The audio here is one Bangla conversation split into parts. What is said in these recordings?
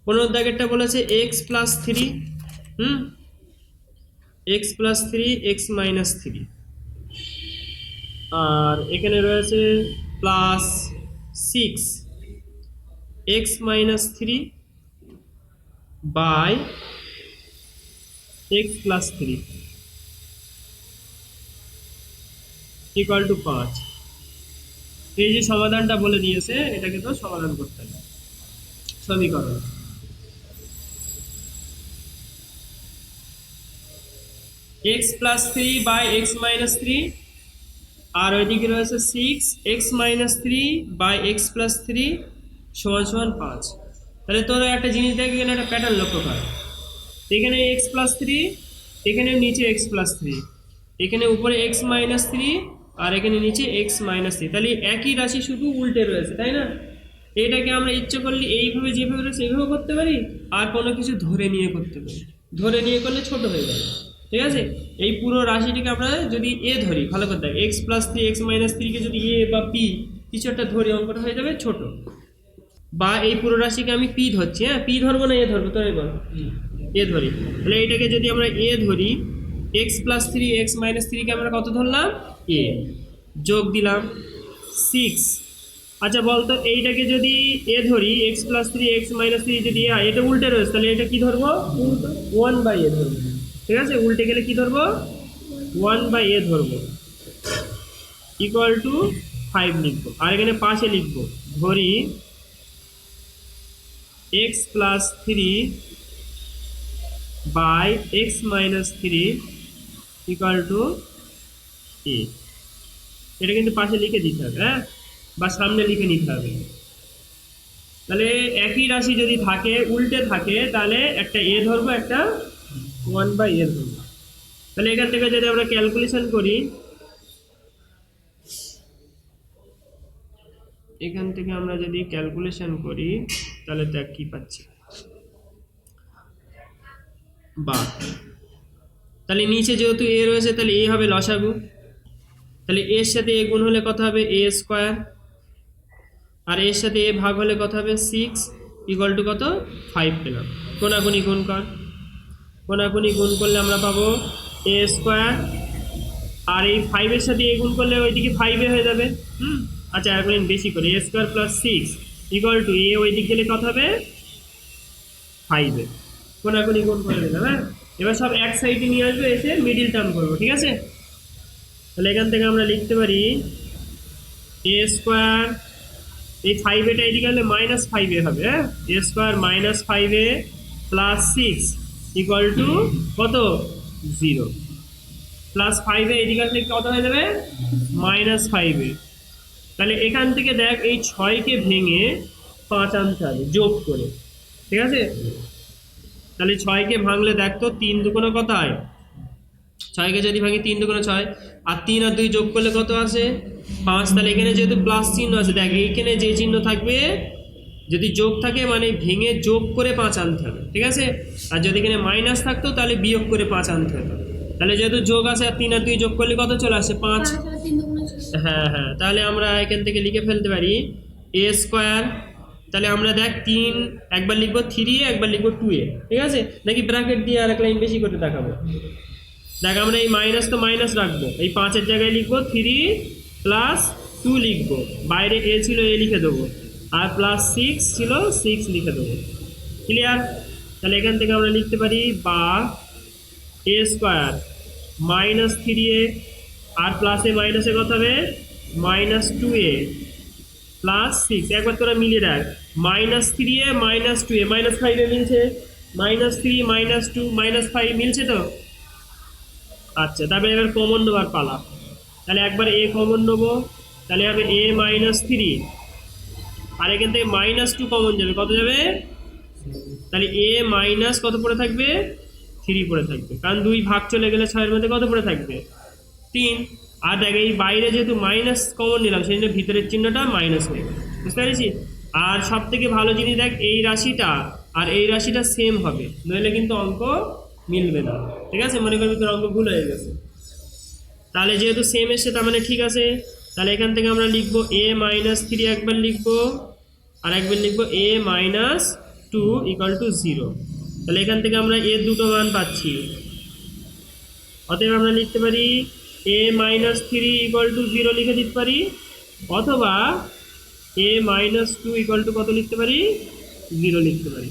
15 দাগেরটা বলেছে x plus three, x plus three x minus three, আর এখানে রয়েছে plus six x minus three by x plus three equal to 5। এই যে সমাধানটা বলে দিয়েছে, এটাকে তো সমাধান করতে হবে। সমীকরণ x plus three by x minus three, আর ওইদিকে রয়েছে six x minus three by x plus three সমান সমান 5। তাহলে তোরা একটা জিনিস দেখ, এখানে একটা প্যাটার্ন লক্ষ্য কর। এখানে এক্স প্লাস থ্রি, এখানে নিচে এক্স প্লাস থ্রি, এখানে উপরে এক্স মাইনাস থ্রি, আর এখানে নিচে এক্স মাইনাস থ্রি। তাহলে একই রাশি শুধু উল্টে রয়েছে, তাই না? এটাকে আমরা ইচ্ছে করলে এইভাবে যেভাবে রয়েছে এইভাবে করতে পারি, আর কোনো কিছু ধরে নিয়ে করতে পারি। ধরে নিয়ে করলে ছোট হয়ে যাবে, ঠিক আছে? এই পুরো রাশিটিকে আমরা যদি এ ধরি, ভালো করতে হয়, x plus three x minus থ্রিকে যদি এ বা পি কিছু একটা ধরি, অঙ্কটা হয়ে যাবে ছোট। বা এই পুরো রাশিকে আমি পি ধরছি, হ্যাঁ, পি ধরবো না এ ধরবো, তো এবার এ ধরি। তাহলে এইটাকে যদি আমরা এ ধরি, x plus three x minus থ্রিকে আমরা কত ধরলাম? এ। যোগ দিলাম সিক্স। আচ্ছা বলতো, এইটাকে যদি এ ধরি, x plus three x minus three যদি এ, এটা উল্টে রয়েছে, তাহলে এটা কি ধরবো? ওয়ান বাই এ ধরবো, ঠিক আছে? উল্টে গেলে কি ধরবো? ওয়ান বাই এ ধরবো, ইকুয়াল টু 5 লিখবো। আর এখানে পাশে লিখবো, ধরি x plus three by x minus three equal to a. এটা কিন্তু পাশে লিখে দিতে হবে, হ্যাঁ, বা সামনে লিখে নিতে হবে। তাহলে একই রাশি যদি থাকে, উল্টে থাকে, তাহলে একটা এ ধরবো, একটা ওয়ান বাই এ ধরবো। তাহলে এখান থেকে যদি আমরা ক্যালকুলেশন করি, এখান থেকে আমরা যদি ক্যালকুলেশন করি, তাহলে দেখ কি পাচ্ছি। বা তাহলে নিচে যেহেতু এ রয়েছে, তাহলে এ হবে লসাগু। তাহলে এর সাথে এ গুণ হলে কত হবে? এ স্কোয়ার। আর এর সাথে এ ভাগ হলে কত হবে? 6 ইকুয়াল টু কত? 5 পেলাম। কোনাকুনি গুণ কর, কোনাকুনি গুণ করলে আমরা পাবো এ স্কোয়ার, আর এই 5-এর সাথে এ গুণ করলে ওইদিকে 5 হয়ে যাবে। আচ্ছা এখন বেশি করে, এ স্কোয়ার প্লাস 6 ইকুয়াল টু এ, ওই দিক গেলে কত হবে? 5। কোনাকুনি গুণ করে দিলাম, হ্যাঁ। এবার সব এক সাইডে নিয়ে আসবে, এসে মিডিল টার্ম করবো, ঠিক আছে? তাহলে এখান থেকে আমরা লিখতে পারি এ স্কোয়ার, এই 5 এটা এদিকে গেলে মাইনাস 5 হবে, হ্যাঁ, a square minus 5 plus 6 equal to কত? 0। প্লাস 5 এদিকে আসলে কত হয়ে যাবে? মাইনাস 5। তাহলে এখান থেকে দেখ, এই 6কে ভেঙে 5 আনতে হবে যোগ করে, ঠিক আছে? তাহলে 6কে ভাঙলে দেখ তো, 3 দুগুণ কত হয়? 6কে যদি ভাঙি 3 দুগুণ 6, আর 3 আর 2 যোগ করলে কত আছে? 5। তাহলে এখানে যেহেতু প্লাস চিহ্ন আছে, দেখ এইখানে যে চিহ্ন থাকবে, যদি যোগ থাকে মানে ভেঙে যোগ করে 5 আনতে হবে, ঠিক আছে? আর যদি এখানে মাইনাস থাকতো, তাহলে বিয়োগ করে 5 আনতে হবে। তাহলে যেহেতু যোগ আছে, আর 3 আর 2 যোগ করলে কত চলে আসে? 5। হ্যাঁ হ্যাঁ, তাহলে আমরা এখান থেকে লিখে ফেলতে পারি এ স্কোয়ার। তাহলে আমরা দেখ 3 একবার লিখবো 3 একবার লিখবো 2 ঠিক আছে? নাকি ব্র্যাকেট দিয়ে আর এক লাইন বেশি করে দেখাবো? দেখ, আমরা এই মাইনাস তো মাইনাস রাখবো, এই 5-এর জায়গায় লিখবো 3 প্লাস 2 লিখবো, বাইরে এ ছিল এ লিখে দেবো, আর প্লাস 6 ছিল 6 লিখে দেবো। ক্লিয়ার? তাহলে এখান থেকে আমরা লিখতে পারি বা এ স্কোয়ার মাইনাস 3a, আর প্লাসে মাইনাসে কত হবে? Minus 2a plus 6। একবার তোরা মিলিয়ে দেখ, minus 3a minus 2a minus 5 মিলছে, মাইনাস 3 মাইনাস 2 মাইনাস 5 মিলছে তো? আচ্ছা, তারপরে এবার কমন নেবার পালা। তাহলে একবার এ কমন নেবো, তাহলে হবে এ মাইনাস 3, আর এখান থেকে মাইনাস 2 কমন যাবে, কত যাবে? তাহলে এ মাইনাস কত পড়ে থাকবে? 3 পড়ে থাকবে, কারণ 2 ভাগ চলে গেলে 6-এর মধ্যে কত পড়ে থাকবে? 3। আর দেখ, এই বাইরে যেহেতু মাইনাস কমন নিলাম, সেই জন্য ভিতরের চিহ্নটা মাইনাস হয়ে গেল, বুঝতে পেরেছি? আর সব থেকে ভালো জিনিস দেখ, এই রাশিটা আর এই রাশিটা সেম হবে, নইলে কিন্তু অঙ্ক মিলবে না, ঠিক আছে? মনে করবি তোর অঙ্ক ভুল হয়ে গেছে। তাহলে যেহেতু সেম এসছে, তার মানে ঠিক আছে। তাহলে এখান থেকে আমরা লিখবো এ মাইনাস 3 একবার লিখবো, আর একবার লিখবো a minus 2 two equal to zero. তাহলে এখান থেকে আমরা এর দুটো মান পাচ্ছি, অতএব আমরা লিখতে পারি a minus three equal to zero লিখে দিতে পারি, অথবা a minus two equal to কত লিখতে পারি, জিরো লিখতে পারি।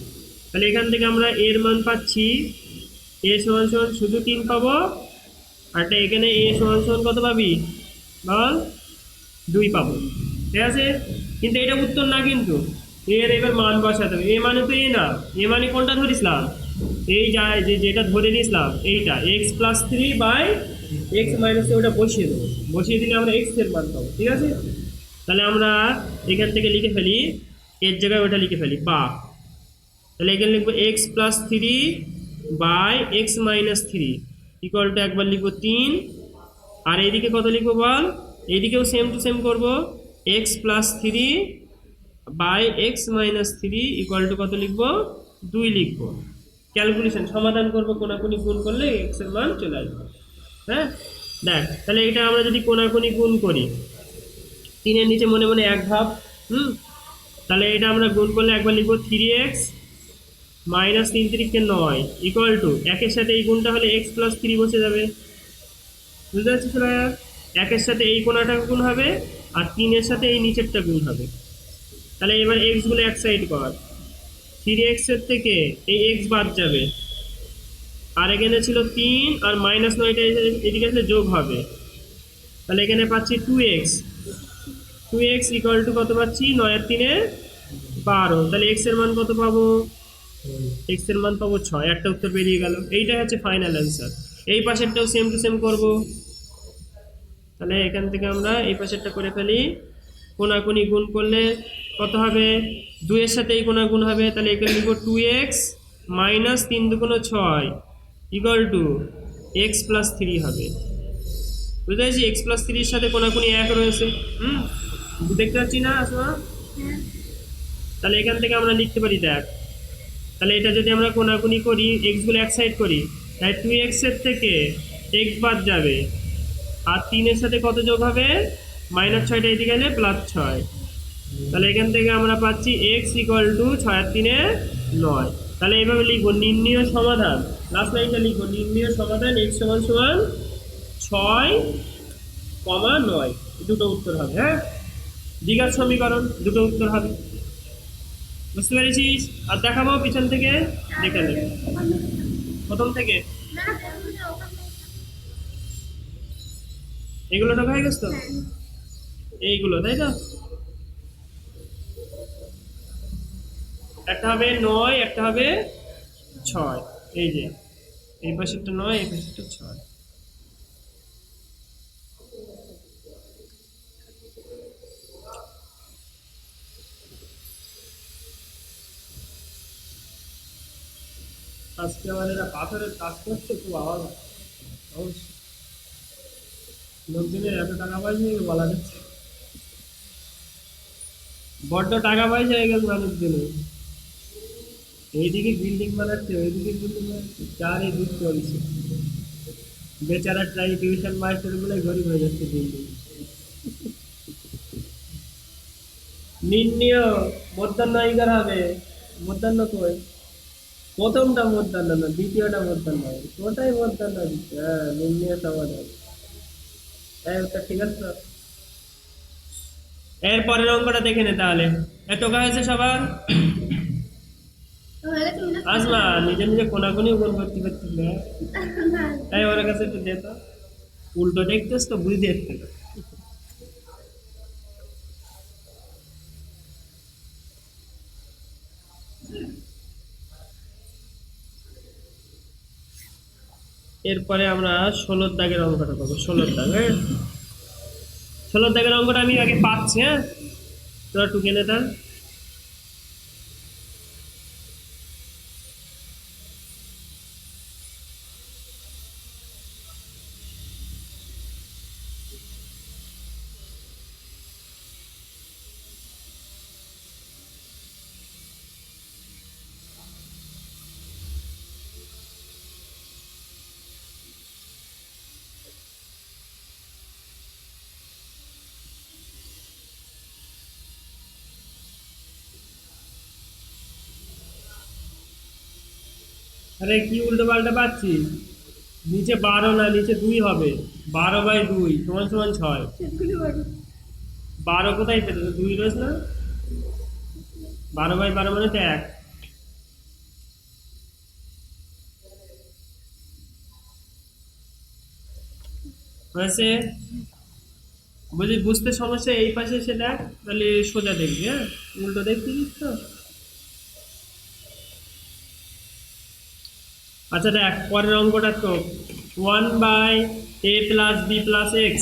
তাহলে এখান থেকে আমরা এর মান পাচ্ছি এ সমান সমান শুধু 3 পাবো, আর এখানে এ সমান সমান কত পাবি বল, 2 পাবো, ঠিক আছে। কিন্তু এটা উত্তর না, কিন্তু এর এবার মান বসাতে হবে। এ মানে তো এ না, এ মানে কোনটা ধরেছিলাম, এই যেটা ধরে নিয়েছিলাম এইটা x plus three by x minus, ওটা বসিয়ে দেবো, বসিয়ে দিলে আমরা এক্স এর মান পাবো, ঠিক আছে। তাহলে আমরা এখান থেকে লিখে ফেলি, এর জায়গায় ওটা লিখে ফেলি বা, তাহলে এখানে লিখবো x plus three by x minus three equal to একবার লিখবো 3, আর এইদিকে কত লিখবো বল, এইদিকেও সেম টু সেম করবো, x plus three by x minus three equal to কত লিখবো, 2 লিখবো। ক্যালকুলেশন সমাধান করবো, কোনাকুনি গুণ করলে এক্স এর মান চলে আসবে। হ্যাঁ দেখ, তাহলে এটা আমরা যদি কোনাকুনি গুণ করি, 3 নিচে মনে মনে এক ধাপ, তাহলে এটা আমরা গুণ করলে একবার লিখবো 3x মাইনাস 3 3 9 ইকুয়াল টু, একের সাথে এই গুণটা হলে এক্স প্লাস থ্রি বসে যাবে, বুঝতে পারছিস ভাইয়া। একের সাথে এই কোনাটা গুণ হবে, আর 3-এর সাথে এই নিচেরটা গুণ হবে। তাহলে এবার এক্স গুলো এক সাইড কর, 3x এর থেকে এই এক্স বাদ যাবে, আর এখানে ছিল 3 আর মাইনাস 9টা এদিকে আসলে যোগ হবে, তাহলে এখানে পাচ্ছি 2x ইকুয়াল টু কত পাচ্ছি, 9 আর 3 12। তাহলে এক্স এর মান কত পাবো, এক্স এর মান পাবো 6। একটা উত্তর বেরিয়ে গেল, এইটাই হচ্ছে ফাইনাল অ্যান্সার। এই পাশেরটাও সেম টু সেম করবো, তাহলে এখান থেকে আমরা এই পাশেরটা করে ফেলি, কোনাকুনি গুণ করলে কত হবে, 2 এর সাথে এই কোনা গুণ হবে, তাহলে এখানে লিখব 2x minus 3 2 6 equal to x plus three হবে। বুঝতে পারছি, এক্স প্লাস থ্রির সাথে কোনাকুনি এক রয়েছে, দেখতে পাচ্ছি না আসমা। তাহলে এখান থেকে আমরা লিখতে পারি, দেখ তাহলে এটা যদি আমরা কোনাকুনি করি, এক্সগুলো এক সাইড করি, তাহলে 2x এর থেকে এক্স বাদ যাবে, আর 3-এর সাথে কত যোগ হবে, মাইনাস 6টা এদিকে গেলে প্লাস 6। তাহলে এখান থেকে আমরা পাচ্ছি এক্স ইকুয়াল টু 6 আর 3 9। তাহলে এইভাবে লিখবো নির্ণীয় সমাধান, লাস্ট লাইনটা লিখবো নির্ণীয় সমাধান এক্স সমান সমান 6,9, দুটো উত্তর হবে। হ্যাঁ, দ্বিঘাত সমীকরণ, দুটো উত্তর হবে, বুঝতে পেরেছিস। আর দেখাবো পিছন থেকে, দেখে নেবে প্রথম থেকে, এগুলো ঢোকা হয়ে গেছে তো, এইগুলো তাই তো, একটা হবে 9, একটা হবে 6, এই যে এই পাশেরটা 9, এই পাশেরটা 6। আজকে আমার এরা পাথরের কাজ করছে, খুব আওয়াজ অবশ্যই, লোকজনের এত টাকা পয়সা বলা যাচ্ছে, বড্ড টাকা পয়সা হয়ে গেছে মানুষজনের, এইদিকে বিল্ডিং বানাচ্ছে, ওইদিকে বিল্ডিং বানাচ্ছে, চারিদিক চলছে, বেচারা ট্রাই টিউশন মাস্টার গুলো গরিব হয়ে যাচ্ছে বিল্ডিং। নির্ণীয় মধ্যাহ্ন ইকার হবে, মধ্যাহ্ন কই, প্রথমটা মধ্যাহ্ন না, দ্বিতীয়টা মধ্যাহ্ন হবে, কোথায় মধ্যাহ্ন দিচ্ছে, হ্যাঁ নির্ণীয় সমাধান, ওটা ঠিক আছে তো। এরপরের অঙ্কটা দেখে নে তাহলে, এত হয়েছে সবার, আসমা নিজে নিজে কোনাকুনি গুণ করতে পারছিস না, তাই ওর কাছে একটু দে তো, উল্টো দেখতেছ তো বুঝতে দেখতে। এরপরে আমরা 16 দাগের অঙ্কটা পাবো, 16 দাগ। হ্যাঁ, 16 দাগের অঙ্কটা আমি আগে পাচ্ছি, হ্যাঁ তোরা টুকে নে তা। আরে কি উল্টো পাল্টা পাচ্ছি, নিচে 12 না, নিচে 2 হবে। 12/2 সমান সমান 6। 12 কোথায় পেতে, 2 রয়েছে না? 12/12 মানে তো 1। হয়েছে? বুঝি বুঝতে সমস্যা এই পাশে এসে দেখ, তাহলে সোজা দেখবি, হ্যাঁ? উল্টো দেখছিস তো। আচ্ছা দেখ পরের অঙ্কটা তো 1/a+b+x,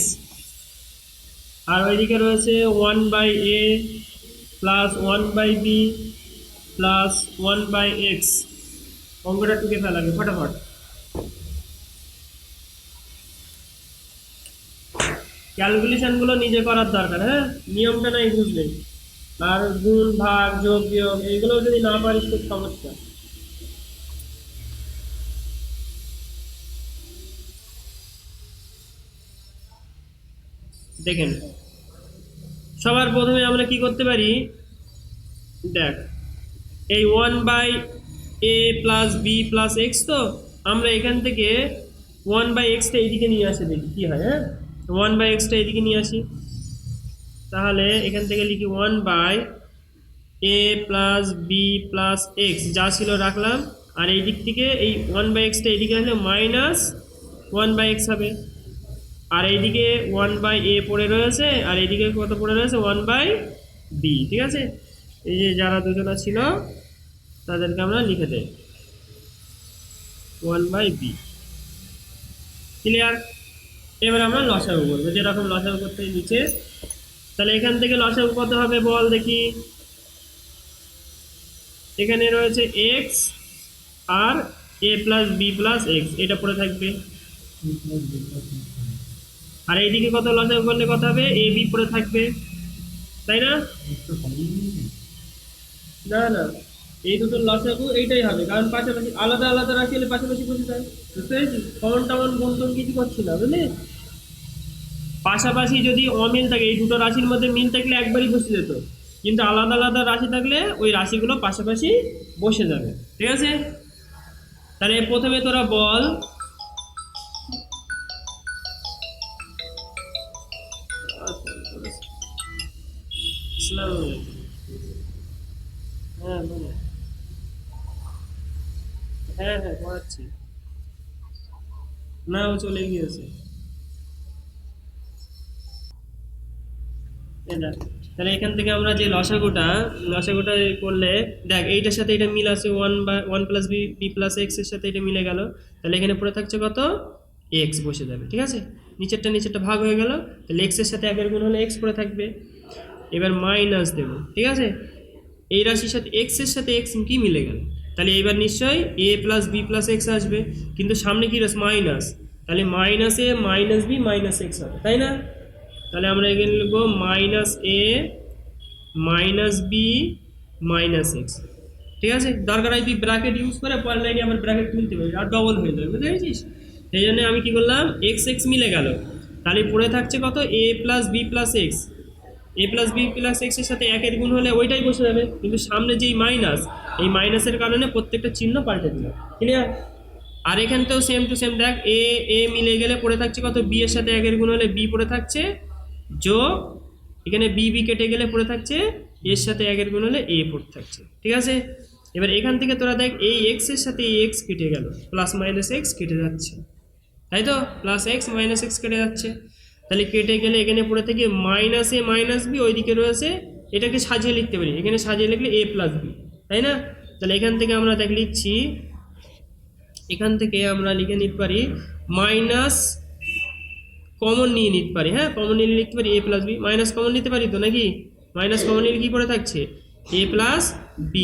আর ওইদিকে রয়েছে 1/a+1/b+1/x। অঙ্কটা টুকে ফেলাবে ফটাফট। ক্যালকুলেশন গুলো নিজে করার দরকার, হ্যাঁ? নিয়মটা নাই বুঝলে, আর গুণ ভাগ যোগ বিয়োগ এইগুলো যদি না পারিস খুব সমস্যা। দেখেন সবার প্রথমে আমরা কি করতে পারি, দেখ এই 1/a+b+x, তো আমরা এখান থেকে 1/x-টা এইদিকে নিয়ে আসি, দেখি কি হয়, হ্যাঁ? 1/x-টা এইদিকে নিয়ে আসি, তাহলে এখান থেকে লিখি 1/a+b+x যা ছিল রাখলাম, আর এই দিক থেকে এই 1/x-টা এইদিকে আসলে -1/x হবে, আর এইদিকে 1/a পড়ে রয়েছে, আর এইদিকে কত পড়ে রয়েছে 1/b। ঠিক আছে, এই যে যারা দুজনা ছিল তাদেরকে আমরা লিখে দেই 1/b। ক্লিয়ার? এবার আমরা লসাগু করবো, যেরকম লসাগু করতে হয় নিচে। তাহলে এখান থেকে লসাগু কত হবে বল দেখি। এখানে রয়েছে x আর a+b+x, এটা পড়ে থাকবে, আর এইদিকে কত লসাগু করলে কত হবে, ab পড়ে থাকবে, তাই না? না না, এই দুটো লসাগু এইটাই হবে, কারণ পাশাপাশি আলাদা আলাদা রাশি হলে পাশাপাশি বসে যায়। বুঝতে পেরেছি? কমন টমন গুণ কিছু করছি না, বুঝলি? পাশাপাশি যদি অমিল থাকে, এই দুটো রাশির মধ্যে মিল থাকলে একবারই বসে যেত, কিন্তু আলাদা আলাদা রাশি থাকলে ওই রাশিগুলো পাশাপাশি বসে যাবে। ঠিক আছে, তাহলে প্রথমে তোরা বল আসসালামু আলাইকুম। হ্যাঁ বলো। হ্যাঁ হ্যাঁ পড়াচ্ছি। না ও চলে গিয়েছে। এই দেখ, তাহলে এখান থেকে আমরা যে লসাগুটা করলে দেখ এইটার সাথে এটা মিল আছে, 1/1+b+x এর সাথে এটা মিলে গেল, তাহলে এখানে পড়ে থাকছে কত, এক্স বসে যাবে। ঠিক আছে, নিচেরটা ভাগ হয়ে গেল, তাহলে এক্স এর সাথে একের গুণ হলে এক্স পড়ে থাকবে। এবার মাইনাস দেব, ঠিক আছে, এই রাশির সাথে এক্স এর সাথে এক্স কি মিলে গেল, তাহলে এবার নিশ্চয়ই a+b+x আসবে, কিন্তু সামনে কি রয়েছে মাইনাস, তাহলে -a-b-x হবে, তাই না? তাহলে আমরা এখানে লিখবো -a-b-x। ঠিক আছে, দরকার হয় তুই ব্র্যাকেট ইউজ করে পরের লাইনে আবার ব্র্যাকেট তুলতে পারবি, আর ডবল হয়ে যাবে, বুঝতে পেরেছিস? সেই জন্য আমি কি করলাম, এক্স এক্স মিলে গেল, তাহলে পড়ে থাকছে কত, a+b+x। a+b+x এর সাথে একের গুণ হলে ওইটাই বসে যাবে, কিন্তু সামনে যেই মাইনাস, এই মাইনাসের কারণে প্রত্যেকটা চিহ্ন পাল্টে দিল। ক্লিয়ার? আর এখানতেও সেম টু সেম দেখ, এ এ মিলে গেলে পড়ে থাকছে কত, বি এর সাথে একের গুণ হলে বি পড়ে থাকছে, যোগ এখানে বি বি কেটে গেলে পড়ে থাকছে এর সাথে একের গুণ হলে এ পড়ে থাকছে। ঠিক আছে, এবার এখান থেকে তোরা দেখ এই এক্স এর সাথে এই এক্স কেটে গেল, প্লাস মাইনাস এক্স কেটে যাচ্ছে, তাই তো, প্লাস এক্স মাইনাস এক্স কেটে যাচ্ছে, তাহলে কেটে গেলে এখানে পড়ে থেকে -a -b, ওইদিকে রয়েছে, এটাকে সাজিয়ে লিখতে পারি, এখানে সাজিয়ে লিখলে a+b, তাই না? তাহলে এখান থেকে আমরা দেখ লিখছি, এখান থেকে আমরা লিখে নিতে পারি মাইনাস, কমন নিয়ে নিতে পারি, হ্যাঁ কমন নিয়ে লিখতে পারি a+b, মাইনাস কমন নিতে পারি তো নাকি, মাইনাস কমন নিলে কি পড়ে থাকছে a+b,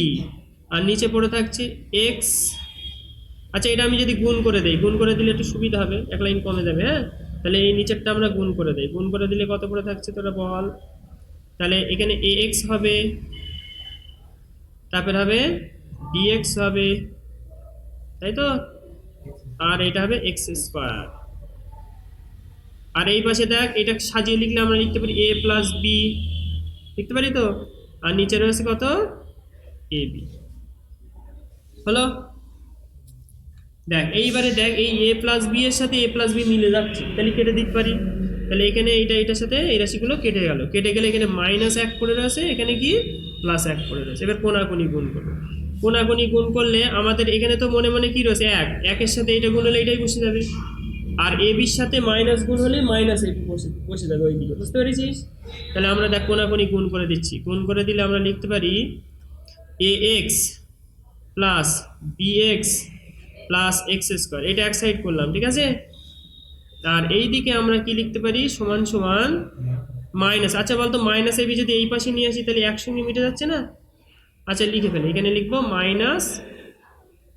আর নিচে পড়ে থাকছে x। আচ্ছা এটা আমি যদি গুণ করে দিই, গুণ করে দিলে একটু সুবিধা হবে, এক লাইন কমে যাবে, হ্যাঁ? তাহলে এই নিচেরটা আমরা গুণ করে দিই, গুণ করে দিলে কত পড়ে থাকছে তোরা বল, তাহলে এখানে ax হবে, তারপর হবে dx হবে, তাই তো, আর এটা হবে x²। আর এই পাশে দেখ এটা সাজিয়ে লিখলে আমরা লিখতে পারি a+b, লিখতে পারি তো, আর নিচে রয়েছে কত, ab। হলো? দেখ এইবারে দেখ এই এ প্লাস বি এর সাথে এ প্লাস বি মিলে যাচ্ছে, তাহলে কেটে দিতে পারি। তাহলে এখানে এটার সাথে এই রাশিগুলো কেটে গেল, কেটে গেলে এখানে -1 পড়ে রয়েছে, এখানে কি +1 পড়ে রয়েছে। এবার কোনাকুনি গুণ করবো, কোনাকুনি গুণ করলে আমাদের এখানে তো মনে মনে কি রয়েছে, একের সাথে এটা গুণ হলে এটাই বসে যাবে, আর এ বির সাথে মাইনাস গুণ হলে মাইনাস এ বসে যাবে ওইদিকে, বুঝতে পেরেছিস? তাহলে আমরা দেখ কোনাকুনি গুণ করে দিচ্ছি, গুণ করে দিলে আমরা লিখতে পারি ax plus bx plus x², এটা এক সাইড করলাম, ঠিক আছে। আর এই দিকে আমরা কি লিখতে পারি, সমান সমান মাইনাস, আচ্ছা বলতো মাইনাস এবি যদি এই পাশে নিয়ে আসি তাহলে একসঙ্গে মিটে যাচ্ছে না? আচ্ছা লিখে ফেলে, এখানে লিখবো মাইনাস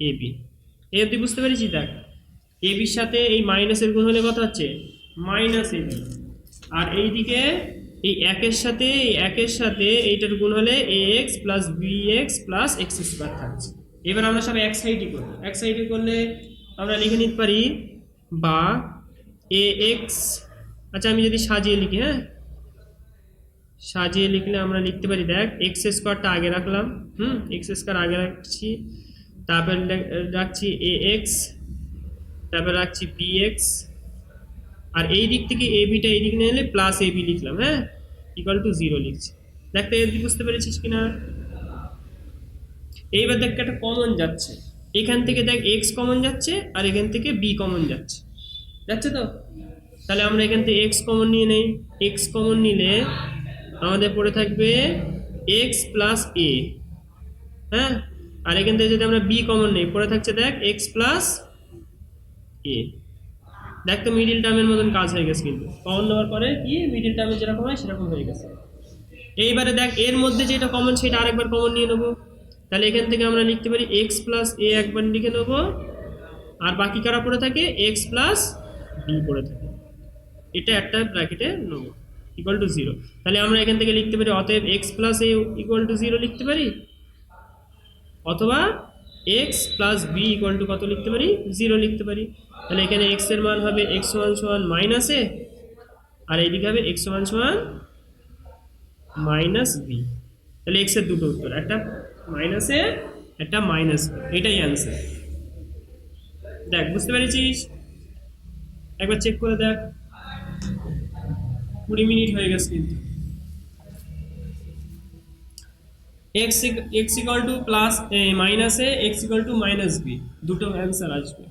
এবি। এই অবধি বুঝতে পেরেছি? দেখ এবির সাথে এই মাইনাসের গুণ হলে কত হচ্ছে, মাইনাস এবি, আর এইদিকে এই একের সাথে এইটার গুণ হলে ax plus bx plus x² থাকছে। এবার আমরা সব এক সাইডই করবো, এক সাইডে করলে আমরা লিখে নিতে পারি বা ax, আচ্ছা আমি যদি সাজিয়ে লিখি, হ্যাঁ সাজিয়ে লিখলে আমরা লিখতে পারি, দেখ x² আগে রাখলাম, x² আগে রাখছি, তারপর রাখছি ax, তারপর রাখছি bx, আর এই দিক থেকে এবিটা এই দিক নিয়ে এলে প্লাস এবি লিখলাম, হ্যাঁ ইকুয়াল টু 0 লিখছি। দেখতে এর বুঝতে পেরেছিস কিনা? এইবার দেখ একটা কমন যাচ্ছে, এখান থেকে দেখ এক্স কমন যাচ্ছে আর এখান থেকে বি কমন যাচ্ছে, যাচ্ছে তো? তাহলে আমরা এখান থেকে এক্স কমন নিয়ে নেই, এক্স কমন নিলে আমাদের পড়ে থাকবে এক্স প্লাস এ, হ্যাঁ, আর এখান থেকে যদি আমরা বি কমন নেই পড়ে থাকছে দেখ এক্স প্লাস এ। দেখ তো মিডিল টার্মের মতন কাজ হয়ে গেছে, কিন্তু কমন নেওয়ার পরে কি মিডিল টার্মে যেরকম হয় সেরকম হয়ে গেছে। এইবারে দেখ এর মধ্যে যেটা কমন সেটা আরেকবার কমন নিয়ে নেবো, তাহলে এখান থেকে আমরা লিখতে পারি এক্স প্লাস এ একবার লিখে নেবো, আর বাকি কারা পড়ে থাকে এক্স প্লাস বি পড়ে থাকে, এটা একটা ব্র্যাকেটে নেবো ইকুয়াল টু 0। তাহলে আমরা এখান থেকে লিখতে পারি অতএব x plus a equal to 0 লিখতে পারি, অথবা x plus B equal to কত লিখতে পারি, 0 লিখতে পারি। তাহলে এখানে এক্স এর মান হবে এক্স সমান সমান মাইনাস এ, আর এইদিকে হবে এক্স সমান সমান মাইনাস বি। তাহলে এক্স এর দুটো উত্তর, একটা মাইনাস এ একটা মাইনাস বি, এটাই অ্যান্সার। দেখ বুঝতে পেরেছিস? একবার চেক করে দেখ, 20 মিনিট হয়ে গেছে কিন্তু। x equal to plus minus a, x equal to minus b, দুটো অ্যান্সার আসবে।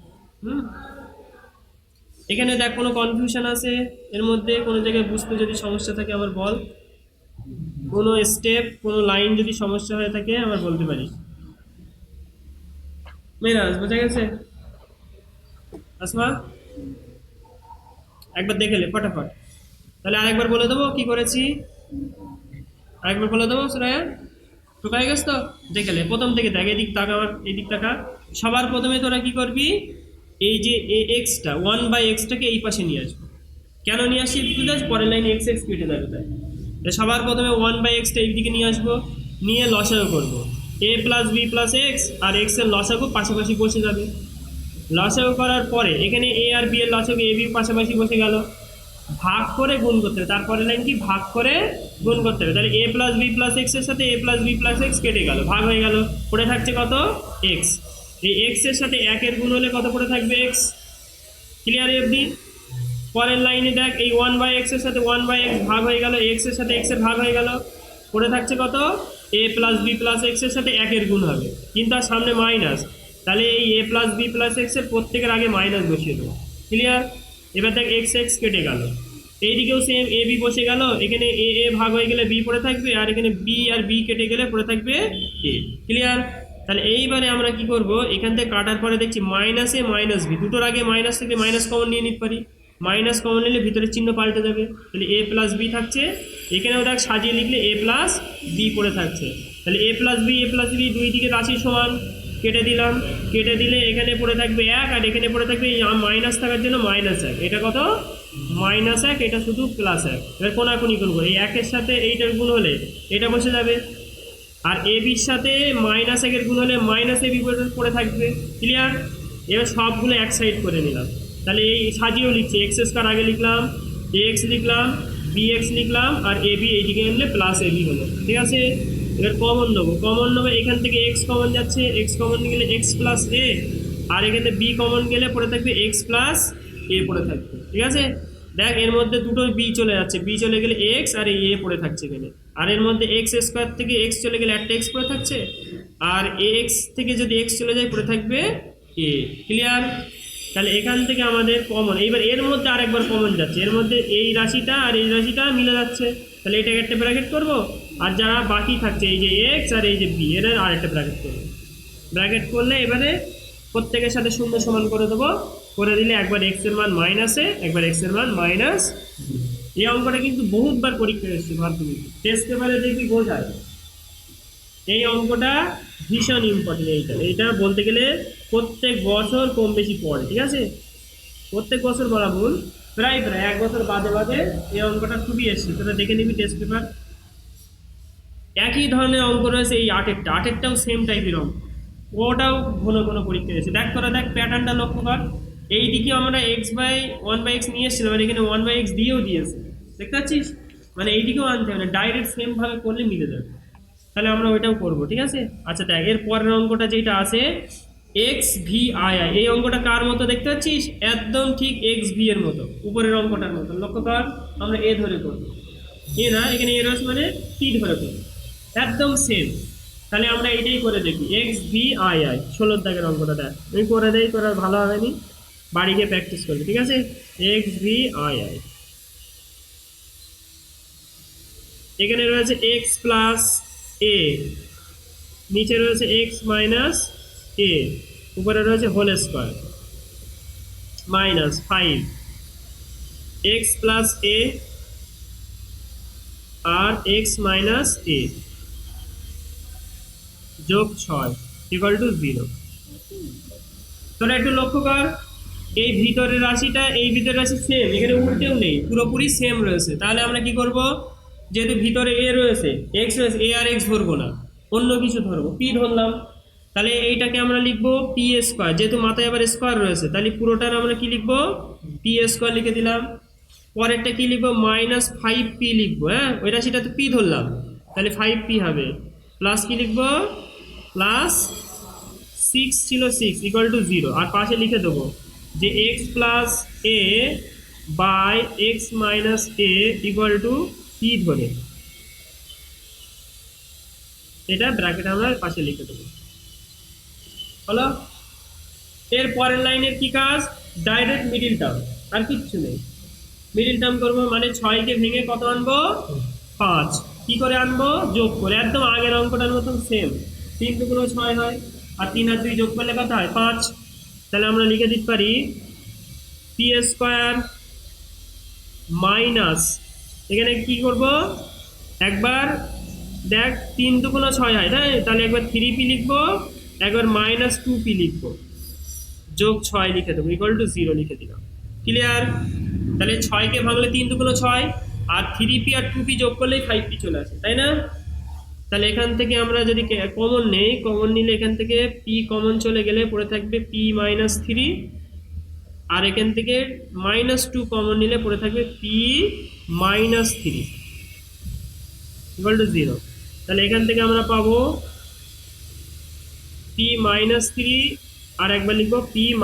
এখানে দেখ কোনো কনফিউশন আছে এর মধ্যে, কোনো জায়গায় বুঝতে যদি সমস্যা থাকে আমার বল, কোনো স্টেপ কোনো লাইন যদি সমস্যা হয়ে থাকে আমার বলতে পারিস। মেরাজ বোঝা গেছে? আসমা একবার দেখে লে ফটাফট, তাহলে আরেকবার বলে দেবো কি করেছি, আরেকবার বলে দেবো শ্রেয়া, ঢুকাই গেছ তো? দেখে লে প্রথম থেকে দেখ, এদিক তাকা, আমার এদিক তাকা। সবার প্রথমে তোরা কি করবি, এই যে এক্সটা 1/xটাকে এই পাশে নিয়ে আসবো। কেন নিয়ে আসি বুঝতে, পরের লাইনে এক্স এক্স কেটে যাবে, তাই সবার প্রথমে 1/xটা এই দিকে নিয়ে আসবো, নিয়ে লসাগু করবো, এ প্লাস বি প্লাস এক্স, আর এক্স এর লসাগু পাশাপাশি বসে যাবে। লসাগু করার পরে এখানে এ আর বি এর লসাগু এ বি পাশাপাশি বসে গেল, ভাগ করে গুণ করতে হবে, তারপরে লাইন কি ভাগ করে গুণ করতে হবে। তাহলে এ প্লাস বি প্লাস এক্স এর সাথে এ প্লাস বি প্লাস এক্স কেটে গেল, ভাগ হয়ে গেল, পড়ে থাকছে কত এক্স। এই এক্স এর সাথে 1 এর গুণ হলে কত পড়ে থাকবে এক্স। Clear FD? পরের লাইনে দেখ এই 1/x এর সাথে 1/x ভাগ হয়ে গেল, এক্স এর সাথে এক্স এর ভাগ হয়ে গেল, পড়ে থাকছে কত এ প্লাস বি প্লাস এক্স এর সাথে 1 এর গুণ হবে, কিন্তু আর সামনে মাইনাস, তাহলে এই এ প্লাস বি প্লাস এক্স এর প্রত্যেকের আগে মাইনাস বসিয়ে দেবো। ক্লিয়ার? এবার দেখ এক্স এক্স কেটে গেল, এইদিকেও সেম এ বি বসে গেল, এখানে এ এ ভাগ হয়ে গেলে বি পড়ে থাকবে, আর এখানে বি আর বি কেটে গেলে পড়ে থাকবে এ। ক্লিয়ার? তাহলে এইবারে আমরা কি করব, এখান থেকে কাটার পরে দেখছি মাইনাস এ মাইনাস বি, দুটোর আগে মাইনাস থেকে মাইনাস কমন নিয়ে নিতে পারি, মাইনাস কমন নিলে ভিতরে চিহ্ন পাল্টে যাবে, তাহলে এ প্লাস বি থাকছে, এখানেও দেখ সাজিয়ে লিখলে এ প্লাস বি পড়ে থাকছে, তাহলে এ প্লাস বি দুই দিকে রাশি সমান, কেটে দিলাম, কেটে দিলে এখানে পড়ে থাকবে 1, আর এখানে পড়ে থাকবে মাইনাস থাকার জন্য -1, এটা কত -1, এটা শুধু +1। এবার কোনাকুনি করবো, এই 1 এর সাথে এইটার গুণ হলে এটা বসে যাবে, আর এ বির সাথে -1 এর গুণ হলে মাইনাস এ বি পড়ে থাকবে। ক্লিয়ার? এবার সবগুলো এক সাইড করে নিলাম, তাহলে এই সাজিয়েও লিখছি, x² আগে লিখলাম, এক্স লিখলাম, bx লিখলাম, আর এ বি এইদিকে আনলে প্লাস এ বি হলো। ঠিক আছে? এবার কমন নেবো, এখান থেকে এক্স কমন যাচ্ছে, এক্স কমন গেলে এক্স প্লাস এ, আর এখানে বি কমন গেলে পড়ে থাকবে এক্স প্লাস এ পড়ে থাকবে, ঠিক আছে। দেখ এর মধ্যে দুটো বি চলে যাচ্ছে, বি চলে গেলে এক্স আর এ পড়ে থাকছে এখানে। আর এর মধ্যে এক্স স্কোয়ার থেকে এক্স চলে গেলে একটা এক্স পড়ে থাকছে, আর এ এক্স থেকে যদি এক্স চলে যায় পড়ে থাকবে এ। ক্লিয়ার? তাহলে এখান থেকে আমাদের কমন, এইবার এর মধ্যে আরেকবার কমন যাচ্ছে, এর মধ্যে এই রাশিটা আর এই রাশিটা মিলে যাচ্ছে, তাহলে এটাকে একটা ব্র্যাকেট করবো, আর যারা বাকি থাকছে এই যে এক্স আর এই যে বি এর আর একটা ব্র্যাকেট করবো। ব্র্যাকেট করলে এবারে প্রত্যেকের সাথে শূন্য সমান করে দেবো, করে দিলে একবার এক্স এর মান মাইনাসে, একবার এক্স এর মান মাইনাস। এই অঙ্কটা কিন্তু বহুতবার পরীক্ষা এসেছে মাধ্যমিক টেস্ট পেপারে দেখবি বোঝায়। এই অঙ্কটা ভীষণ ইম্পর্টেন্ট, এইটা বলতে গেলে প্রত্যেক বছর কম বেশি পড়ে, ঠিক আছে। প্রত্যেক বছর বলা ভুল, প্রায় এক বছর বাদে বাদে এই অঙ্কটা খুবই এসছে, সেটা দেখে নিবি টেস্ট পেপার। একই ধরনের অঙ্ক রয়েছে এই আটেরটাও সেম টাইপের অঙ্ক, ওটাও ঘন ঘন পরীক্ষা এসেছে। দেখ তোরা দেখ প্যাটার্নটা লক্ষ্য কর, এই দিকে আমরা x/1/x নিয়ে এসেছিলাম, আর এখানে 1/x দিয়েও দিয়েছে, দেখতে পাচ্ছিস? মানে এইদিকেও আনতে হবে না, ডাইরেক্ট সেম ভাবে করলে মিলে যাবে। তাহলে আমরা ওইটাও করবো, ঠিক আছে। আচ্ছা দেখ এর পরের অঙ্কটা যেটা আছে XVII, এই অঙ্কটা কার মতো দেখতে পাচ্ছিস? একদম ঠিক XV এর মতো, উপরের অঙ্কটার মতো। লক্ষ্য কর, আমরা এ ধরে করবো, এ না, এখানে এ রয়েছে মানে টি ধরে করবো, একদম সেম। তাহলে আমরা এইটাই করে দেখি XVII 16 দাগের অঙ্কটা। দেখ আমি করে দেই, তোরা ভালো হবে নি, বাড়ি গিয়ে প্র্যাকটিস করবি, ঠিক আছে। XVII এখানে রয়েছে এক্স প্লাস এ, নিচে রয়েছে এক্স মাইনাস এ, উপরে রয়েছে whole square minus 5 x plus a আর এক্স মাইনাস এ যোগ 6 ইকুয়াল টু 0। তোরা একটু লক্ষ্য কর, এই ভিতরের রাশিটা এই ভিতরের রাশি সেম, এখানে উল্টেও নেই, পুরোপুরি সেম রয়েছে। তাহলে আমরা কি করব, যেহেতু ভিতরে এ রয়েছে এক্স রয়েছে, এ আর এক্স ধরবো না, অন্য কিছু ধরবো, পি ধরলাম। তাহলে এইটাকে আমরা লিখবো পি স্কোয়ার, যেহেতু মাথায় আবার স্কোয়ার রয়েছে, তাহলে পুরোটার আমরা কি লিখবো, পি স্কোয়ার লিখে দিলাম। পরেরটা কি লিখবো, -5p লিখবো, হ্যাঁ ওই রাশিটা তো পি ধরলাম, তাহলে 5p হবে, প্লাস কি লিখবো, প্লাস 6 ছিল 6 ইকুয়াল টু 0, আর পাশে লিখে দেবো যে x plus a by x minus A equal to p ধরে, এটা ব্র্যাকেট আমরা পাশে লিখে দেবো। হলো? এর পরের লাইনের কি কাজ, ডাইরেক্ট মিডিল টার্ম, আর কিচ্ছু নেই। মিডিল টার্ম করবো মানে 6কে ভেঙে কত আনবো, 5। কি করে আনবো, যোগ করে, একদম আগের অঙ্কটার মতন সেম। 3 দুগুণ 6 হয়, আর 3 আর 2 যোগ করলে কত হয়, 5। তাহলে আমরা লিখে দিতে পারি পি স্কোয়ার মাইনাস, এখানে কি করব, একবার দেখ 3 দুগুণ 6 হয়, তাহলে একবার 3p লিখবো, একবার -2p লিখবো, যোগ 6 লিখে দেবো ইকুয়াল টু 0 লিখে দিলাম। ক্লিয়ার? তাহলে 6কে ভাঙলে 3 দুগুণ 6, আর 3p আর 2p যোগ করলেই 5p চলে আসে, তাই না? তাহলে এখান থেকে আমরা যদি কমন নেই, কমন নিলে এখান থেকে p কমন চলে গেলে পড়ে থাকবে p - 3, আর এখান থেকে -2 কমন নিলে পড়ে থাকবে p - 3 ইকুয়াল টু 0। তাহলে এখান থেকে আমরা পাবো p - 3, আর একবার লিখবো p -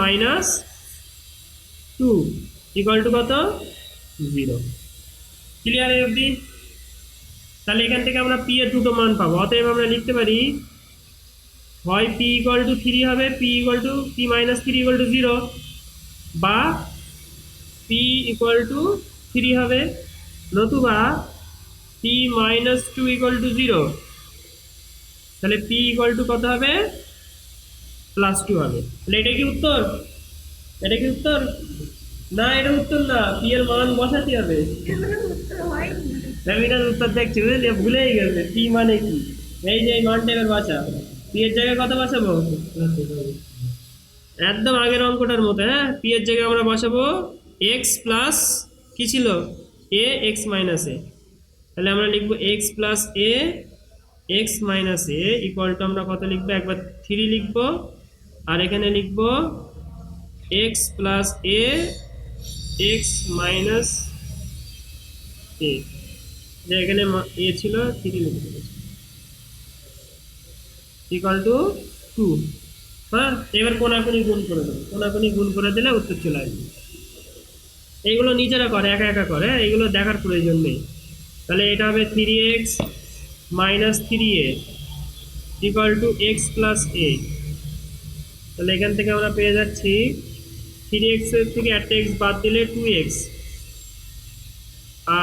2 ইকুয়াল টু কত, 0। ক্লিয়ার অবধি? তাহলে এখান থেকে আমরা p এর দুটো মান পাবো, অতএব আমরা লিখতে পারি হয় p = 3 হবে, p - 3 = 0, বা p = 3 হবে, নতুবা p - 2 = 0। তাহলে p = কত হবে, +2 হবে। তাহলে এটা কি উত্তর, এটা কি উত্তর না, এটা উত্তর না, p এর মান বসাতে হবে। এটার উত্তর দেখছি, বুঝলি, ভুলেই গেছে p মানে কি। এই যে এই মানটা এবার বসা, p এর জায়গায় কত বসাবো, একদম আগের অঙ্কটার মতো, হ্যাঁ p এর জায়গায় আমরা বসাবো x প্লাস কি ছিল, a x মাইনাস a। তাহলে আমরা লিখবো x plus a x minus a equal to আমরা কত লিখবো, একবার 3 লিখবো, আর এখানে লিখবো x plus a x minus a, যে এখানে a ছিল 3 লিখে দিয়েছি ইকুয়াল টু 2। হ্যাঁ, এবার কোনাকুনি গুণ করে দেবো, কোনাকুনি গুণ করে দিলে উত্তর চলে আসবে। এইগুলো নিজেরা করে, একা একা করে, এইগুলো দেখার প্রয়োজন নেই। তাহলে এটা হবে 3x minus 3a equal to x plus a. তাহলে এখান থেকে আমরা পেয়ে যাচ্ছি 3x এর থেকে একটা এক্স বাদ দিলে 2x,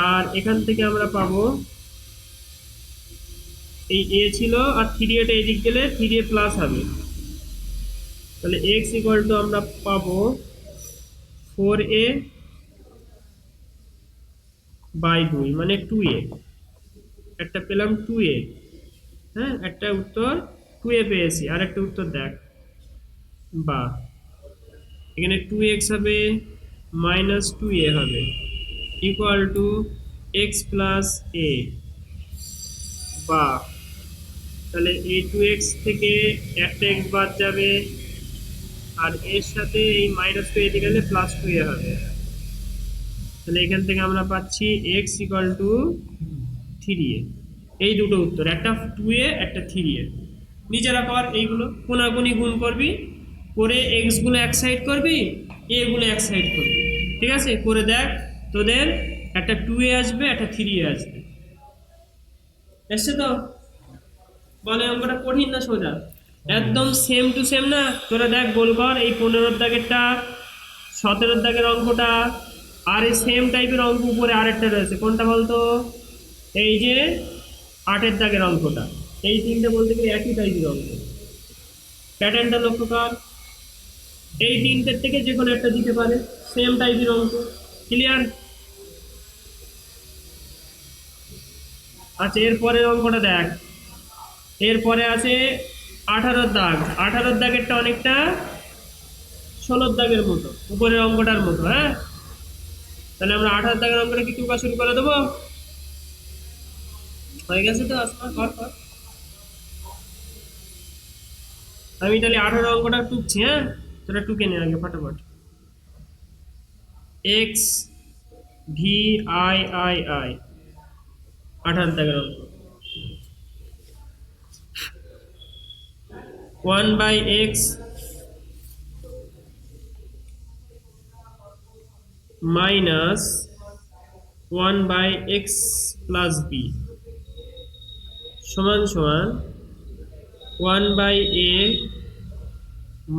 আর এখান থেকে আমরা পাবো এই এ ছিল আর 3a এদিক গেলে 3a প্লাস হবে। তাহলে x ইকুয়াল টু আমরা পাবো 4a বাই 2 মানে 2a, একটা পেলাম 2a। হ্যাঁ, একটা উত্তর 2a পেয়েছি, আর একটা উত্তর দেখ, বা এখানে 2x হবে মাইনাস 2a হবে ইকুয়াল টু এক্স প্লাস এ, বা তাহলে এই 2x থেকে একটা এক্স বাদ যাবে, আর এর সাথে এই মাইনাস 2 এদিকে গেলে প্লাস 2a হবে। তাহলে এখান থেকে আমরা পাচ্ছি এক্স ইকুয়াল টু 3a। এই দুটো উত্তর, একটা 2a একটা 3a। নিজেরা কর, এইগুলো কোনাকুনি গুণ করবি, করে এক্স গুলো এক সাইড করবি, এ গুলো এক সাইড করবি, ঠিক আছে? করে দেখ, তোদের একটা 2a আসবে, একটা 3a আসবে। এসছে তো? বলে অঙ্কটা কঠিন না সোজা? একদম সেম টু সেম না? তোরা দেখ, গোল কর, এই 15 দাগেরটা, 17 দাগের অঙ্কটা, আর এই সেম টাইপের অঙ্ক উপরে আরেকটা রয়েছে, কোনটা বলতো? এই যে 8 দাগের অঙ্কটা। এই তিনটে বলতে গেলে একই টাইপের অঙ্ক। প্যাটার্নটা লক্ষ্য কর, এই তিনটের থেকে যে কোনো একটা দিতে পারে, সেম টাইপের অঙ্ক। ক্লিয়ার? আচ্ছা, এরপরের অঙ্কটা দেখ, এরপরে আছে 18 দাগ। 18 দাগেরটা অনেকটা 16 দাগের মতো, উপরের অঙ্কটার মতো। হ্যাঁ, তাহলে আমরা 18 দাগের অঙ্কটা কি টুকা শুরু করে দেবো? হয়ে গেছে তো? আসমা কর কর। আমি তাহলে 18 অঙ্কটা টুকছি। হ্যাঁ, তোরা টুকে নে আগে ফটাফট। X V I I I, 18 দাগের অঙ্ক। 1 by x minus 1 by x plus B সমান সমান 1 by A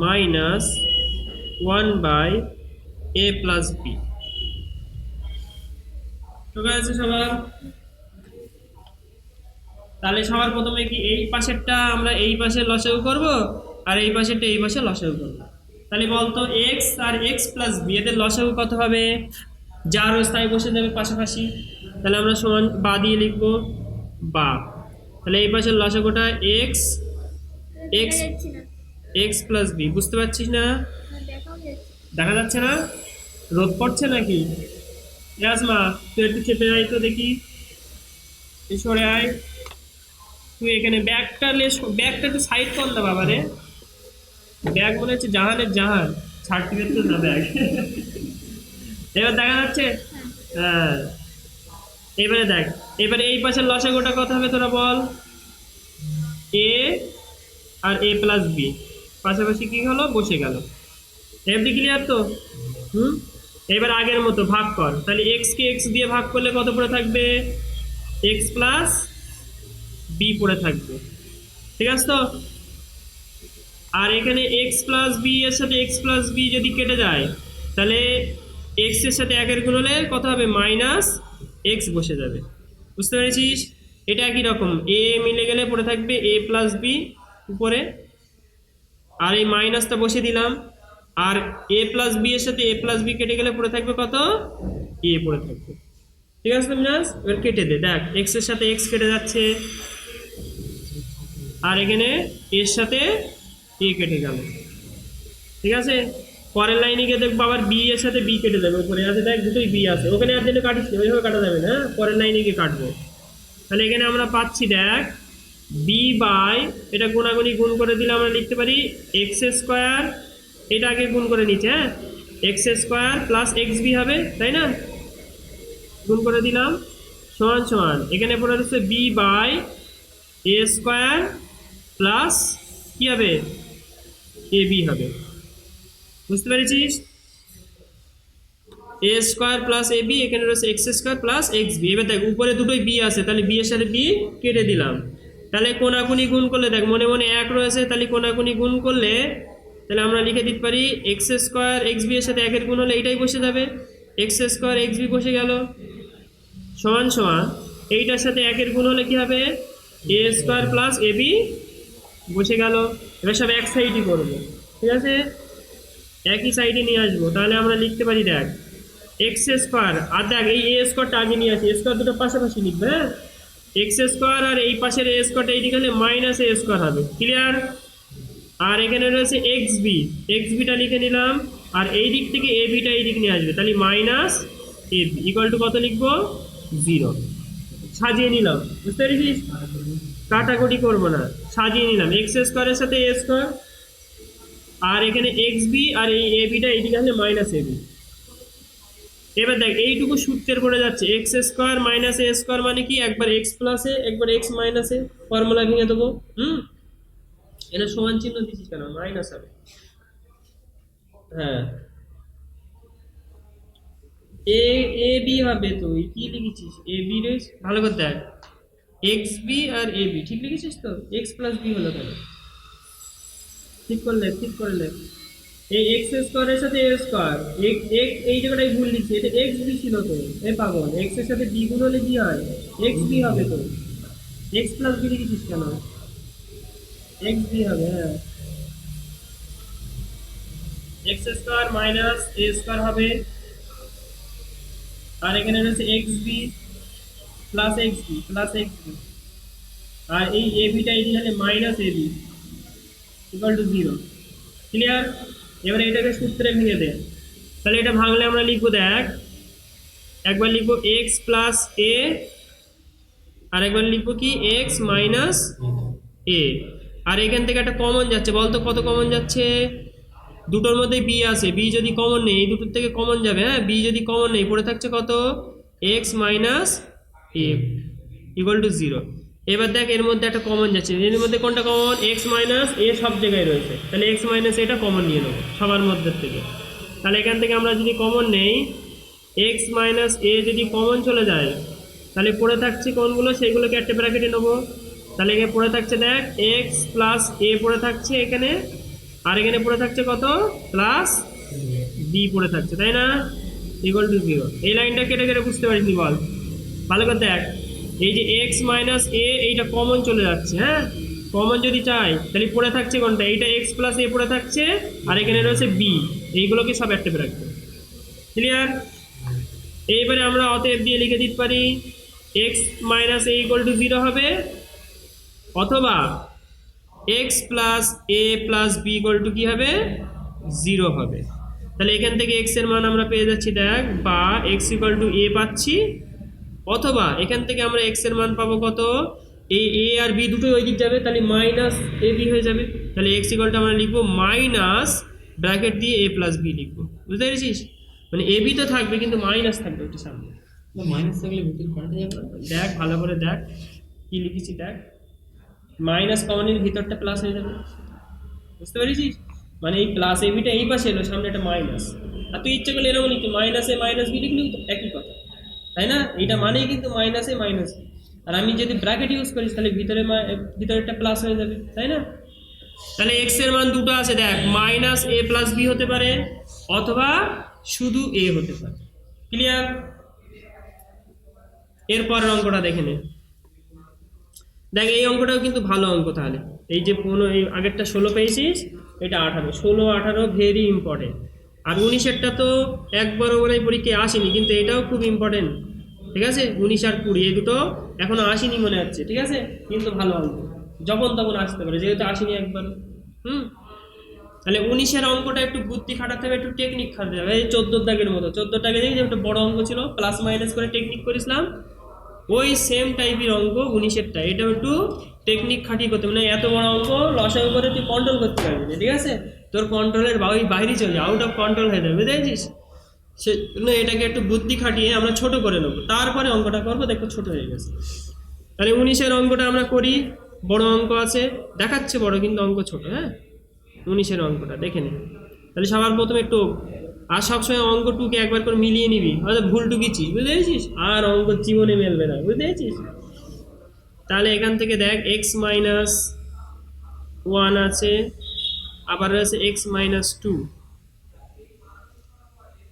minus 1 by A plus B. ঠিক আছে সবার? তাহলে সবার প্রথমে কি এই পাশেরটা আমরা এই পাশে লসাগু করব, আর এই পাশেরটা এই পাশে লসাগু করব। তাহলে বলতো এক্স আর এক্স প্লাস বি এদের লসাগু কত হবে? যা রয়েছে তাই বসে যাবে পাশাপাশি। তাহলে আমরা সমান বা দিয়ে লিখবো, বা। তাহলে এই পাশের লসাগুটা x x x plus b, বুঝতে পারছিস না? দেখা যাচ্ছে না? রোদ পড়ছে নাকি? রাজমা, তুই একটু চেপে যাই তো দেখি, সরে আয়। তুই এখানে ব্যাগটা ব্যাগটা একটু সাইড কর না বাবা রে। ব্যাগ মনে হচ্ছে জাহানের জাহান, সার্টিফিকেট তো না ব্যাগ। এবার দেখা যাচ্ছে? হ্যাঁ, এবারে দেখ, এবারে এই পাশের লসাগুটা কত হবে তোরা বল? এ আর এ প্লাস বি পাশাপাশি কি হলো? বসে গেল। এফডি ক্লিয়ার তো? হুম, এবার আগের মতো ভাগ কর। তাহলে এক্স কে এক্স দিয়ে ভাগ করলে কত পড়ে থাকবে? এক্স প্লাস বি পড়ে থাকবে, ঠিক আছে তো? আর এখানে এক্স প্লাস বি এর সাথে এক্স প্লাস বি যদি কেটে যায়, তাহলে এক্স এর সাথে একের গুণ হলে কত হবে? মাইনাস এক্স বসে যাবে। বুঝতে পেরেছিস? এটা একই রকম, এ মিলে গেলে পড়ে থাকবে এ প্লাস বি উপরে, আর এই মাইনাসটা বসে দিলাম, আর এ প্লাস বি এর সাথে এ প্লাস বি কেটে গেলে পড়ে থাকবে কত? এ পড়ে থাকবে। ঠিক আছে তো মিনাস? এবার কেটে দে, দেখ এক্স এর সাথে এক্স কেটে যাচ্ছে, আর এখানে এর সাথে এ কেটে গেল। ঠিক আছে, পরের লাইনে গিয়ে দেখবো আবার বি এর সাথে বি কেটে যাবে, উপরে আছে দেখ দুটোই বি আছে, ওখানে আর জন্য কাটিস না, ওইভাবে কাটা যাবে না। পরের লাইনে গিয়ে কাটবো। তাহলে এখানে আমরা পাচ্ছি দেখ বি বাই, এটা গুণাগুণি গুণ করে দিলে আমরা লিখতে পারি এক্স স্কোয়ার, এটা আগে গুণ করে নিচ্ছে। হ্যাঁ, x square plus x B হবে, তাই না? গুণ করে দিলাম সমান সমান এখানে পড়ে যাচ্ছে B by A square plus কি হবে? এ বি হবে। বুঝতে পেরেছিস? A square plus A B, এখানে রয়েছে X square plus x B. এবার দেখ উপরে দুটোই বি আছে, তাহলে বি এর সাথে বি কেটে দিলাম। তাহলে কোনাকুনি গুণ করলে দেখ মনে মনে এক রয়েছে, তাহলে কোনাকুনি গুণ করলে তাহলে আমরা লিখে দিতে পারি এক্স স্কোয়ার এক্স বি এর সাথে একের গুণ হলে এইটাই বসে যাবে, এক্স স্কোয়ার এক্স বি বসে গেল, সমান সমান এইটার সাথে একের গুণ হলে কি হবে, এ স্কোয়ার প্লাস এ বি বসে গেল। এবার সব এক সাইডই করবো, ঠিক আছে, একই সাইডে নিয়ে আসবো। তাহলে আমরা লিখতে পারি দেখ এক্স স্কোয়ার, আর দেখ এই এ স্কোয়ারটা আগে নিয়ে আসি, স্কোয়ার দুটো পাশাপাশি লিখবে, হ্যাঁ, এক্স স্কোয়ার আর এই পাশের এ স্কোয়ারটা এইদিকে হলে মাইনাস এ স্কোয়ার হবে, ক্লিয়ার। আর এখানে রয়েছে এক্স বিটা লিখে নিলাম, আর এই দিক থেকে এ বিটা এই দিক নিয়ে আসবে, তাহলে minus A B equal to কত লিখবো, 0। সাজিয়ে নিলাম, বুঝতে পেরেছিস, কাটাকুটি করবো না, সাজিয়ে নিলাম এক্স স্কোয়ারের সাথে এ স্কোয়ার, আর এখানে এক্স বি আর এই এ বিটা এইদিকে হলে মাইনাস এ বি। এবার দেখ এইটুকু সূত্রের পড়ে যাচ্ছে, x square minus a square মানে কি, একবার এক্স প্লাসে একবার এক্স মাইনাসে, ফর্মুলা ভেঙে দেবো। এটা সমান চিহ্ন দিচ্ছিস কেন, মাইনাস হবে, হ্যাঁ, এ এ বি হবে, তুই কি লিখেছিস এ বি রে, ভালো করে দেখ, x b R A B ঠিক লিখেছিস তো, এক্স প্লাস বি হলো কেন, ঠিক করলে, ঠিক করলে, এই এক্স স্কোয়ারের সাথে এ স্কোয়ার, এই জায়গাটাই ভুল লিখছি, এটা এক্স বি ছিল তো, এ পাগল, এক্স এর সাথে বি গুণ হলে কি হয়, এক্স বি হবে, তো এক্স প্লাস বি লিখেছিস কেন, এক্স বি হবে, হ্যাঁ, x square minus a square হবে, আর এখানে রয়েছে x b plus x b plus x b, আর এই এ বিটা এখানে minus A B equal to 0, clear. এবারে এটাকে সূত্রে ভেঙে দে, তাহলে এটা ভাঙলে আমরা লিখবো দেখ, একবার লিখবো এক্স প্লাস এ, আর একবার লিখবো কি এক্স মাইনাস এ, আর এখান থেকে একটা কমন যাচ্ছে, বলতো কত কমন যাচ্ছে, দুটোর মধ্যে বি আছে, বি যদি কমন নেই এই দুটোর থেকে কমন যাবে, হ্যাঁ, বি যদি কমন নেই পড়ে থাকছে কত, x minus A equal to 0। এবার দেখ এর মধ্যে একটা কমন যাচ্ছে, এর মধ্যে কোনটা কমন, এক্স মাইনাস এ সব জায়গায় রয়েছে, তাহলে এক্স মাইনাস এটা কমন নিয়ে নেবো সবার মধ্যে থেকে। তাহলে এখান থেকে আমরা যদি কমন নেই, এক্স মাইনাস এ যদি কমন চলে যায়, তাহলে পড়ে থাকছে কোনগুলো, সেইগুলোকে একটা ব্র্যাকেটে নেবো। তাহলে এখানে পড়ে থাকছে দেখ এক্স প্লাস এ পড়ে থাকছে এখানে, আর এখানে পড়ে থাকছে কত, প্লাস বি পড়ে থাকছে, তাই না, ইকুয়াল টু 0। এই লাইনটা কেটে কেটে বুঝতে পারিসনি বল, ভালো করে দেখ, এই যে এক্স মাইনাস এ এইটা কমন চলে যাচ্ছে, হ্যাঁ, কমন যদি চাই তাহলে পড়ে থাকছে কোনটা, এইটা এক্স প্লাস এ পড়ে থাকছে, আর এখানে রয়েছে বি, এইগুলোকে সব একটা রাখবে, ক্লিয়ার। এইবারে আমরা অতএব দিয়ে লিখে দিতে পারি X minus A equal to 0 হবে, অথবা x plus A plus B equal to কি হবে, 0 হবে। তাহলে এখান থেকে এক্স এর মান আমরা পেয়ে যাচ্ছি দেখ, বা এক্স ইকুয়াল টু এ পাচ্ছি, অথবা এখান থেকে আমরা এক্স এর মান পাবো কত, এই এ আর বি দুটোই ওই দিক যাবে, তাহলে মাইনাস এ বি হয়ে যাবে। তাহলে এক্স ইকুয়াল টু আমরা লিখবো মাইনাস ব্র্যাকেট দিয়ে এ প্লাস বি লিখবো, বুঝতে পেরেছিস, মানে এ বি তো থাকবে কিন্তু মাইনাস থাকবে একটু সামনে, মাইনাস থাকলে ভিতরে পাল্টে যাবে। দেখ ভালো করে দেখ কি লিখেছি, দেখ মাইনাস কমনের ভিতরটা প্লাস হয়ে যাবে, বুঝতে পেরেছিস, মানে এই প্লাস এ বিটা এই পাশে এলো, সামনে একটা মাইনাস, আর তুই ইচ্ছে করলে এরকম লিখতে মাইনাস এ মাইনাস বি লিখলেও তো একই কথা, তাই না, এইটা মানেই কিন্তু মাইনাস এ মাইনাস বি, আর আমি যদি ব্র্যাকেট ইউজ করিস তাহলে ভিতরেরটা প্লাস হয়ে যাবে, তাই না। তাহলে এক্স এর মান দুটো আছে দেখ, মাইনাস এ প্লাস বি হতে পারে, অথবা শুধু এ হতে পারে, ক্লিয়ার। এরপরের অঙ্কটা দেখে নে, দেখ এই অঙ্কটাও কিন্তু ভালো অঙ্ক, তাহলে এই যে এই আগেরটা 16 পেয়েছিস, এটা 18, 16 18 ভেরি ইম্পর্টেন্ট, আর 19-এরটা তো একবারও বলে পরীক্ষায় আসেনি, কিন্তু এটাও খুব ইম্পর্টেন্ট, ঠিক আছে, 19 আর 20 এই দুটো এখনো আসেনি মনে হচ্ছে, ঠিক আছে, কিন্তু ভালো অঙ্ক, যখন তখন আসতে পারে, যেহেতু আসেনি একবার। তাহলে 19-এর অঙ্কটা একটু বুদ্ধি খাটাতে হবে, একটু টেকনিক খাটাতে হবে, এই 14 দাগের মতো, 14 দাগে দেখি যে একটা বড় অঙ্ক ছিল, প্লাস মাইনাস করে টেকনিক করেছিলাম, ওই সেম টাইপের অঙ্ক 19-এরটা, এটা একটু টেকনিক খাটিয়ে করতে হবে, মানে এত বড় অঙ্ক লসাগু করে তুই কন্ট্রোল করতে পারবি না, ঠিক আছে, তোর কন্ট্রোলের বাইরে চলে যায়, আউট অফ কন্ট্রোল হয়ে যাবে, বুঝেছিস, সেজন্য এটাকে একটু বুদ্ধি খাটিয়ে আমরা ছোট করে নেবো, তারপরে অঙ্কটা করবো, দেখো ছোট হয়ে গেছে। তাহলে 19-এর অঙ্কটা আমরা করি, বড় অঙ্ক আছে, দেখাচ্ছে বড় কিন্তু অঙ্ক ছোট, হ্যাঁ, 19-এর অঙ্কটা দেখে নে। তাহলে সবার প্রথমে টুক, আর সবসময় অঙ্ক টুকে একবার করে মিলিয়ে নিবি, হয়তো ভুল টুকিছিস, বুঝতে পেরেছিস, আর অঙ্ক জীবনে মেলবে না, বুঝতে পেরেছিস। তাহলে এখান থেকে দেখ এক্স মাইনাস 1 আছে, আবার রয়েছে এক্স মাইনাস 2,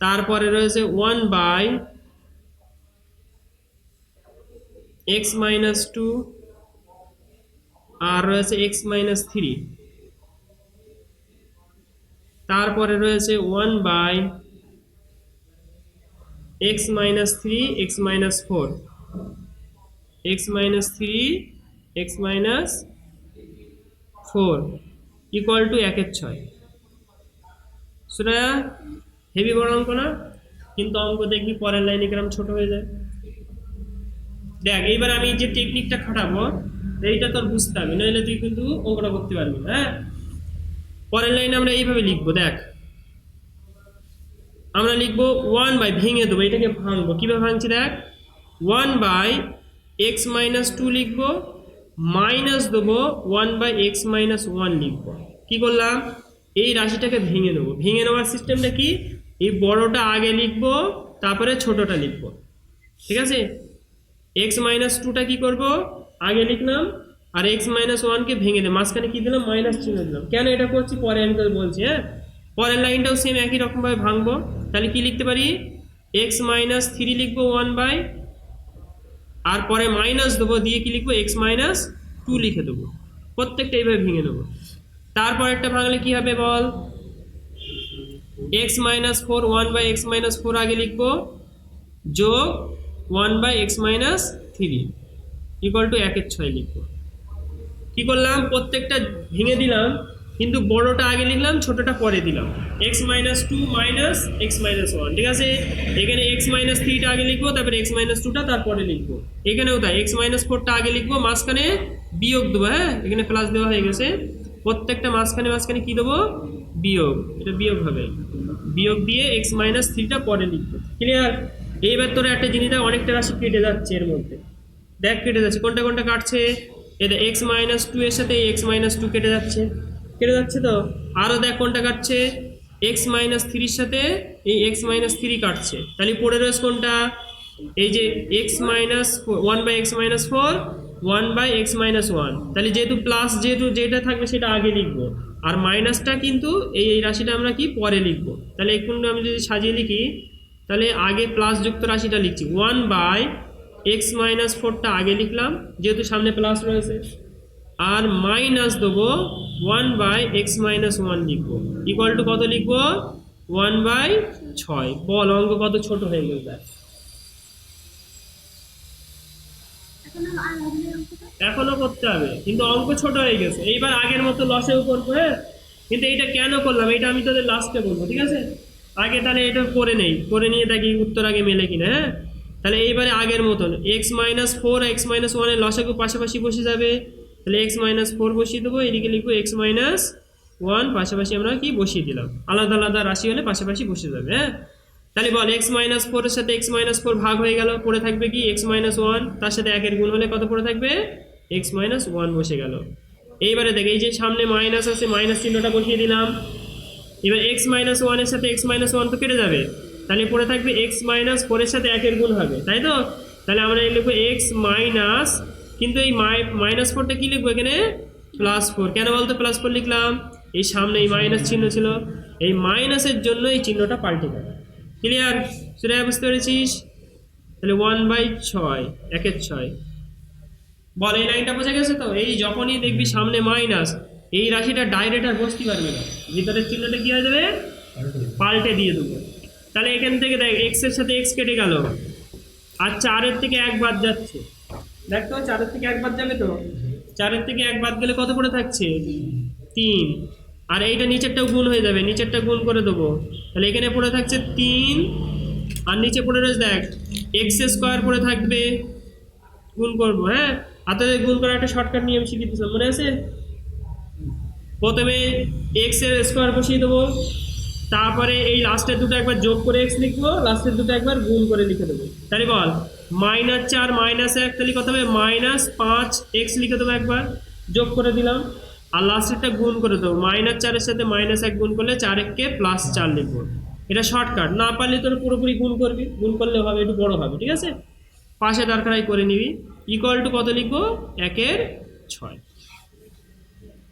তারপরে রয়েছে 1 বাই এক্স মাইনাস 2, আর রয়েছে এক্স মাইনাস 3, তারপরে রয়েছে 1 by x minus 3 X minus 4, X minus 3 X minus 4 equal to 1/6। সেটা হেভি বড় অঙ্ক না, কিন্তু অঙ্ক দেখবি পরের লাইনে কিরকম ছোট হয়ে যায়। দেখ এইবার আমি যে টেকনিকটা খাটাবো এইটা তোর বুঝতে হবে, নইলে তুই কিন্তু অঙ্কটা করতে পারবি না। হ্যাঁ, পরের লাইনে আমরা এইভাবে লিখবো, দেখ আমরা লিখবো 1 বাই, ভেঙে দেবো, এটাকে ভাঙবো, কিভাবে ভাঙছি দেখ, 1 বাই এক্স মাইনাস 2 লিখবো, মাইনাস দেবো 1 বাই এক্স মাইনাস 1 লিখবো। কি করলাম, এই রাশিটাকে ভেঙে নেবো। ভেঙে নেওয়ার সিস্টেমটা কি, এই বড়টা আগে লিখবো, তারপরে ছোটটা লিখবো, ঠিক আছে। এক্স মাইনাস 2টা কি করবো, আগে লিখলাম, আর এক্স মাইনাস 1কে ভেঙে দিলাম, মাঝখানে কি দিলাম, মাইনাস চিহ্ন দিলাম। কেন এটা করছি পরে আমি তোকে বলছি। হ্যাঁ, পরের লাইনটাও সেম একই রকমভাবে ভাঙবো। তাহলে কি লিখতে পারি, এক্স মাইনাস 3 লিখবো 1 বাই, আর পরে মাইনাস দেবো, দিয়ে কি লিখবো, এক্স মাইনাস 2 লিখে দেবো। প্রত্যেকটা এইভাবে ভেঙে নেবো। তারপর একটা ভাঙলে কি হবে বল, x minus 4 1 by x minus 4 আগে লিখবো, যোগ 1 by x minus 3 equal to 1/6 লিখবো। কি করলাম, প্রত্যেকটা ভেঙে দিলাম, কিন্তু বড়টা আগে লিখলাম, ছোটটা পরে দিলাম। X minus 2 minus x minus 1, ঠিক আছে। এখানে এক্স মাইনাস 3টা আগে লিখবো, তারপরে এক্স মাইনাস 2টা তারপরে লিখবো। এখানেও তাই, এক্স মাইনাস 4টা আগে লিখবো, মাঝখানে বিয়োগ দেবো। হ্যাঁ, এখানে প্লাস দেওয়া হয়ে গেছে, প্রত্যেকটা মাঝখানে মাঝখানে কি দেবো, বিয়োগ, এটা বিয়োগ হবে, বিয়োগ দিয়ে এক্স মাইনাস 3টা পরে লিখবো। ক্লিয়ার। এইবার তোরা একটা জিনিস দেখ, অনেকটা রাশি কেটে যাচ্ছে এর মধ্যে, দেখ কেটে যাচ্ছে, কোনটা কোনটা কাটছে, এটা এক্স মাইনাস 2 এর সাথে এক্স মাইনাস 2 কেটে যাচ্ছে, কেটে যাচ্ছে তো। আরও দেখ কোনটা কাটছে, এক্স মাইনাস 3-র সাথে এই এক্স মাইনাস 3 কাটছে। তাহলে পড়ে রয়েছে কোনটা, এই যে X minus 1 by x minus 4 1 by x minus 1। তাহলে যেহেতু প্লাস, যেহেতু যেটা থাকবে সেটা আগে লিখবো, আর মাইনাসটা কিন্তু এই রাশিটা আমরা কি পরে লিখবো। তাহলে এখন আমি যদি সাজিয়ে লিখি, তাহলে আগে প্লাস যুক্ত রাশিটা লিখছি, 1 বাই এক্স মাইনাস 4টা আগে লিখলাম, যেহেতু সামনে প্লাস রয়েছে, আর মাইনাস দেবো 1 বাই এক্স মাইনাস 1 লিখবো, ইকুয়াল টু কত লিখবো, 1 বাই 6। বল অঙ্ক কত ছোট হয়ে গেল দেখ। এখনো করতে হবে, কিন্তু অঙ্ক ছোট হয়ে গেছে। এইবার আগের মতো লসেও করবো। হ্যাঁ, কিন্তু এইটা কেন করলাম এটা আমি তোদের লাস্টে বলবো, ঠিক আছে। আগে তাহলে এটা করে নেই, করে নিয়ে দেখি উত্তর আগে মেলে কিনা। হ্যাঁ, তাহলে এইবারে আগের মতন এক্স মাইনাস 4 এক্স মাইনাস 1-এর লসাগু পাশাপাশি বসে যাবে। তাহলে এক্স মাইনাস 4 বসিয়ে দেবো, এদিকে লিখবো এক্স মাইনাস 1, পাশাপাশি আমরা কি বসিয়ে দিলাম, আলাদা আলাদা রাশি হলে পাশাপাশি বসে যাবে। হ্যাঁ, তাহলে বল এক্স মাইনাস 4-এর সাথে এক্স মাইনাস 4 ভাগ হয়ে গেল, পড়ে থাকবে কি এক্স মাইনাস 1, তার সাথে 1-এর গুণ হলে কত পড়ে থাকবে, এক্স মাইনাস 1 বসে গেল। এইবারে দেখ এই যে সামনে মাইনাস আছে, মাইনাস চিহ্নটা বসিয়ে দিলাম। এবার এক্স মাইনাস 1-এর সাথে এক্স মাইনাস 1 তো কেটে যাবে, তাহলে পড়ে থাকবে এক্স মাইনাস 4-এর সাথে 1-এর গুণ হবে, তাই তো। তাহলে আমরা লিখবো এক্স মাইনাস, কিন্তু এই মাইনাস 4টা কি লিখবো এখানে, প্লাস 4। কেন বলতো প্লাস 4 লিখলাম, এই সামনে এই মাইনাস চিহ্ন ছিল, এই মাইনাসের জন্য এই চিহ্নটা পাল্টে গেল। ক্লিয়ার, সেটা বুঝতে পেরেছিস। তাহলে 1 বাই 6 1/6। বল এই লাইনটা বোঝা গেছে তো। এই যখনই দেখবি সামনে মাইনাস, এই রাশিটা ডাইরেক্ট আর বসতে পারবে না, ভিতরের চিহ্নটা কি হয়ে যাবে, পাল্টে দিয়ে দেবো। তাহলে এখান থেকে দেখ এক্স এর সাথে এক্স কেটে গেল, আর 4-এর থেকে 1 বাদ যাচ্ছে। দেখ তো 4-এর থেকে 1 বাদ যাবে তো, 4-এর থেকে 1 বাদ গেলে কত পড়ে থাকছে, 3। আর এইটা নিচেরটাও গুণ হয়ে যাবে, নিচেরটা গুণ করে দেবো। তাহলে এখানে পড়ে থাকছে 3, আর নিচে পড়ে রয়েছে দেখ এক্স স্কোয়ার পড়ে থাকবে, গুণ করবো। হ্যাঁ, আর তোদের গুণ করার একটা শর্টকাট নিয়ম শিখিয়ে দিয়েছিলাম, মনে আছে। প্রথমে এক্স এর স্কোয়ার বসিয়ে দেবো, তারপরে এই লাস্টের দুটো একবার যোগ করে এক্স লিখবো, লাস্টের দুটো একবার গুণ করে লিখে দেবো। তাহলে বল -4 -1, তাহলে কত হবে -5 এক্স লিখে দেবো, একবার যোগ করে দিলাম। আর লাস্টেরটা গুণ করে দেবো, -4 সাথে -1 গুণ করলে 4 +4 লিখবো। এটা শর্টকাট, না পারলে তোর পুরোপুরি গুণ করবি, গুণ করলে হবে, একটু বড় হবে, ঠিক আছে। পাশে দরকারাই করে নিবি, ইকুয়াল টু কত লিখবো, 1/6।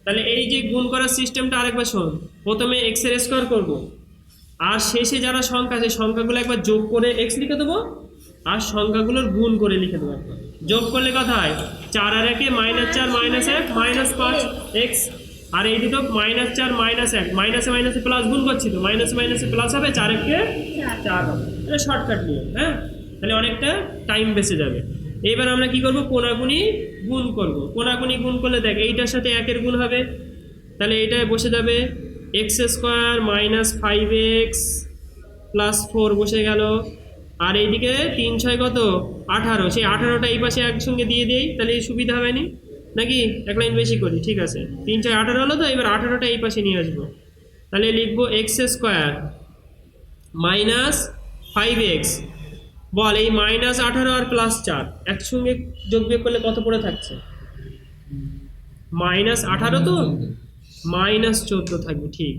তাহলে এই যে গুণ করার সিস্টেমটা আরেকবার শোন। প্রথমে এক্স এর স্কোয়ার করবো, আর শেষে যারা সংখ্যা আছে সংখ্যাগুলো একবার যোগ করে এক্স লিখে দেবো, আর সংখ্যাগুলোর গুণ করে লিখে দেবো একবার। যোগ করলে কথা হয় 4 আর 1 -4 -1 -5 এক্স, আর এই দুটো -4 -1 মাইনাসে মাইনাসে প্লাস গুণ করছি তো, মাইনাসে মাইনাসে প্লাস হবে, 4 4 হবে। এটা শর্টকাট নিয়ম, হ্যাঁ। তাহলে অনেকটা টাইম বেঁচে যাবে। এবার আমরা কি করব, কোনাকুনি গুণ করব। কোনাকুনি গুণ করলে দেখ এইটার সাথে 1 গুণ হবে, তাহলে এটা বসে যাবে x² - 5x + 4 বসে গেল। আর এইদিকে 3 6 কত, 18, সেই 18টা এই পাশে একসঙ্গে দিয়ে দেই, তাহলে সুবিধা হবে নি নাকি, এক লাইন বেশি করি, ঠিক আছে। 3 6 18 হলো তো, এবার 18টা এই পাশে নিয়ে আসবো, তাহলে লিখবো x² - 5x। বল এই -18 আর +4 একসঙ্গে যোগ বিয়োগ করলে কত পড়ে থাকছে, -18 তো -14 থাকবে, ঠিক,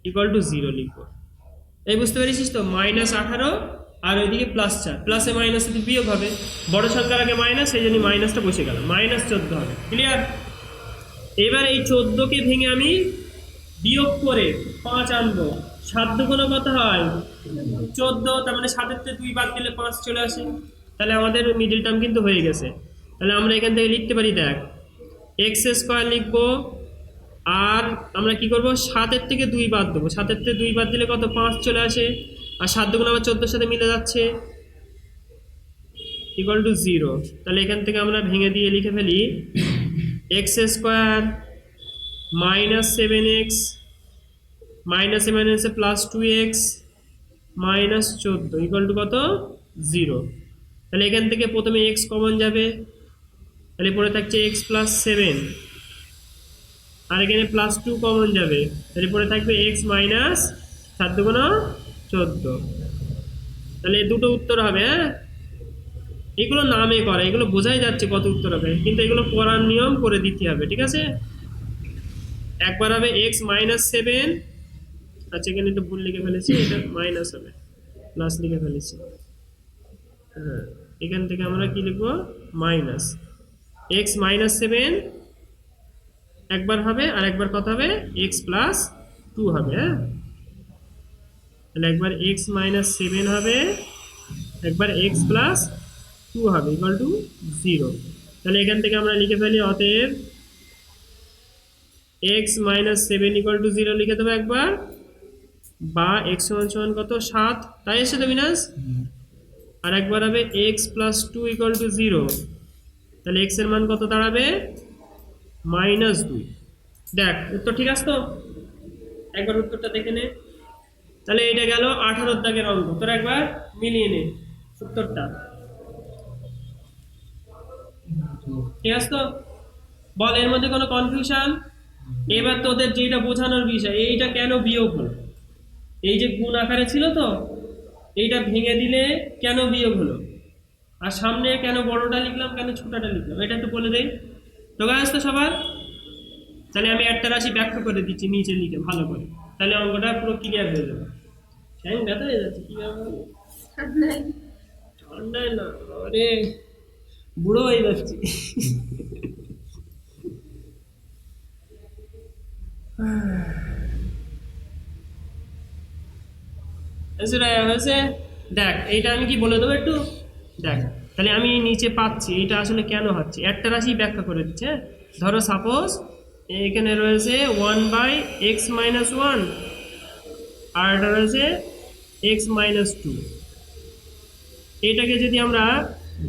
ইকুয়াল টু 0 লিখবো। এই বুঝতে পেরেছিস তো, -18 আর ওইদিকে +4, প্লাসে মাইনাসে তো বিয়োগ হবে, বড় সংখ্যার আগে মাইনাস, সেই জন্য মাইনাসটা বসে গেল, -14 হবে, ক্লিয়ার। এবার এই 14কে ভেঙে আমি বিয়োগ করে 5 আনবো, 7 দুগুণে কত হয় 14, তার মানে 7-এর থেকে 2 বাদ দিলে 5 চলে আসে, তাহলে আমাদের মিডল টার্ম কিন্তু হয়ে গেছে। তাহলে আমরা এখান থেকে লিখতে পারি, দেখ x² লিখবো, আর আমরা কি করব, 7-এর থেকে 2 বাদ দেবো, 7-এর থেকে 2 বাদ দিলে কত 5 চলে আসে, আর 7 দুগুণ আবার 14-এর সাথে মিলে যাচ্ছে, ইকুয়াল টু 0। তাহলে এখান থেকে আমরা ভেঙে দিয়ে লিখে ফেলি x² - 7x মাইনাসে মাইনাসে +2x -14 ইকুয়াল টু কত, 0। তাহলে এখান থেকে প্রথমে x কমন যাবে, তাহলে পড়ে থাকছে x + 7, আর এখানে +2 কমন যাবে, তাহলে পড়ে থাকবে x - 7 দুগুণ 14। তাহলে দুটো উত্তর হবে, হ্যাঁ। এগুলো নামে করা, এগুলো বোঝাই যাচ্ছে কত উত্তর হবে, কিন্তু এগুলো পড়ার নিয়ম করে দিতে হবে, ঠিক আছে। একবার হবে x - 7, আচ্ছা এখানে একটু ভুল লিখে ফেলেছি, এটা মাইনাস হবে, প্লাস লিখে ফেলেছি, হ্যাঁ। এখান থেকে আমরা কি লিখবো, মাইনাস x - 7 একবার হবে, আর একবার কত হবে, x + 2 হবে, হ্যাঁ। তাহলে একবার x - 7 হবে, একবার x + 2 হবে, ইকুয়াল টু 0। তাহলে এখান থেকে আমরা লিখে ফেলি, অতএব x - 7 ইকুয়াল টু 0 লিখে দেবো একবার, বা x সমান কত 7, তাই এসে তো বিনাশ, আর একবার হবে x + 2 ইকুয়াল টু 0। তাহলে x এর মান কত দাঁড়াবে, -2। দেখ উত্তর ঠিক আছে তো, একবার উত্তরটা দেখে নে। তাহলে এটা গেল 18 দাগের অঙ্ক, তোর একবার মিলিয়ে নে উত্তরটা, ঠিক আছে তো। বল এর মধ্যে কোনো কনফিউশন? এবার তোদের যেটা বোঝানোর বিষয়, এইটা কেন বিয়োগ হলো, এই যে গুণ আকারে ছিল তো, এইটা ভেঙে দিলে কেন বিয়োগ হলো, আর সামনে কেন বড়টা লিখলাম, কেন ছোটটা লিখলাম, এটা একটু বলে দেই তো গাইস তো সবার। তাহলে আমি একটা রাশি ব্যাখ্যা করে দিচ্ছি নিচে লিখে ভালো করে, তাহলে অঙ্কটা পুরো ক্লিয়ার হয়ে যাবে। ঠ্যাং ব্যথা হয়ে যাচ্ছে, কি ব্যাপার, ঠান্ডায় না, আরে বুড়ো হয়ে যাচ্ছি। হয়েছে, দেখ এইটা আমি কি বলে দেবো একটু, দেখ তাহলে আমি নিচে পাচ্ছি এটা আসলে কেন হচ্ছে, একটা রাশি ব্যাখ্যা করে দিচ্ছে। ধরো সাপোজ এখানে রয়েছে 1/x - 1, আর এটা রয়েছে x - 2। এটাকে যদি আমরা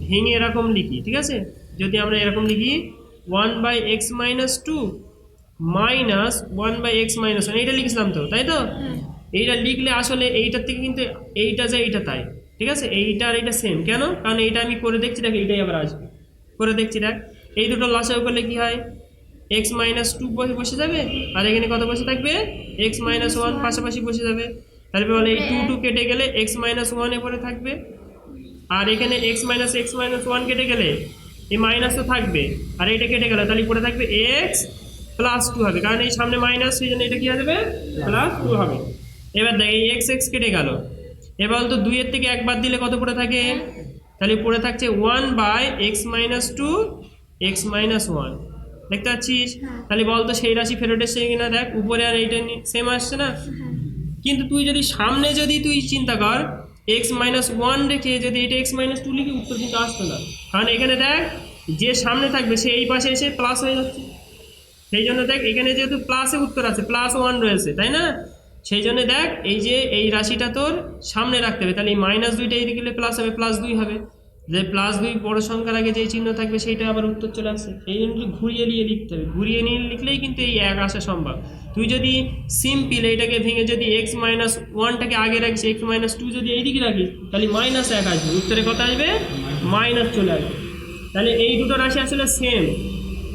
ভেঙে এরকম লিখি, ঠিক আছে, যদি আমরা এরকম লিখি 1/x - 2 মাইনাস 1/x - 1, এইটা লিখছিলাম তো, তাই তো। এইটা লিখলে আসলে এইটার থেকে কিন্তু এইটা যায় এইটা তাই, ঠিক আছে, এইটা আর এইটা সেম, কেন, কারণ এইটা আমি করে দেখছি, দেখ এইটাই আবার আসবে, করে দেখছি, দেখ এই দুটো লসাগু করলে কি হয়, x - 2 বসে যাবে, আর এখানে কত বসে থাকবে, x - 1 পাশাপাশি বসে যাবে, তাহলে বলে এই 2 2 কেটে গেলে x - 1 এ পড়ে থাকবে, আর এখানে x - 1 কেটে গেলে এই মাইনাস তো থাকবে, আর এইটা কেটে গেলে তাহলে পড়ে থাকবে x +2 হবে, কারণ এই সামনে মাইনাস, সেই জন্য এটা কি হয়ে যাবে +2 হবে। এবার দেখ এই এক্স এক্স কেটে গেল, এবার তো 2 এর থেকে 1 বাদ দিলে কত পড়ে থাকে, তাহলে পড়ে থাকছে 1/x-2 x-1। দেখতে পাচ্ছিস? তাহলে বল তো সেই রাশি ফেরত এসছে কিনা, দেখ উপরে আর এইটা সেম আসছে না। কিন্তু তুই যদি সামনে যদি তুই চিন্তা কর x-1 রেখে যদি এটা x-2 লিখি, উত্তর কিন্তু আসতো না, কারণ এখানে দেখ যে সামনে থাকবে সে এই পাশে এসে প্লাস হয়ে যাচ্ছে। সেই জন্য দেখ এখানে যেহেতু প্লাসে উত্তর আছে, +1 রয়েছে, তাই না? সেই জন্য দেখ এই যে এই রাশিটা তোর সামনে রাখতে হবে, তাহলে এই -2টা এইদিকে গেলে প্লাস হবে, +2 হবে। যে +2 বড় সংখ্যার আগে যে চিহ্ন থাকবে সেইটা আবার উত্তর চলে আসছে। এই জন্য একটু ঘুরিয়ে নিয়ে লিখতে হবে, ঘুরিয়ে নিয়ে লিখলেই কিন্তু এই 1 আসা সম্ভব। তুই যদি সিম্পল এইটাকে ভেঙে যদি x-1টাকে আগে রাখিস, x-2 যদি এইদিকে রাখিস, তাহলে -1 আসবে, উত্তরে কত আসবে, মাইনাস চলে আসবে। তাহলে এই দুটো রাশি আসলে সেম,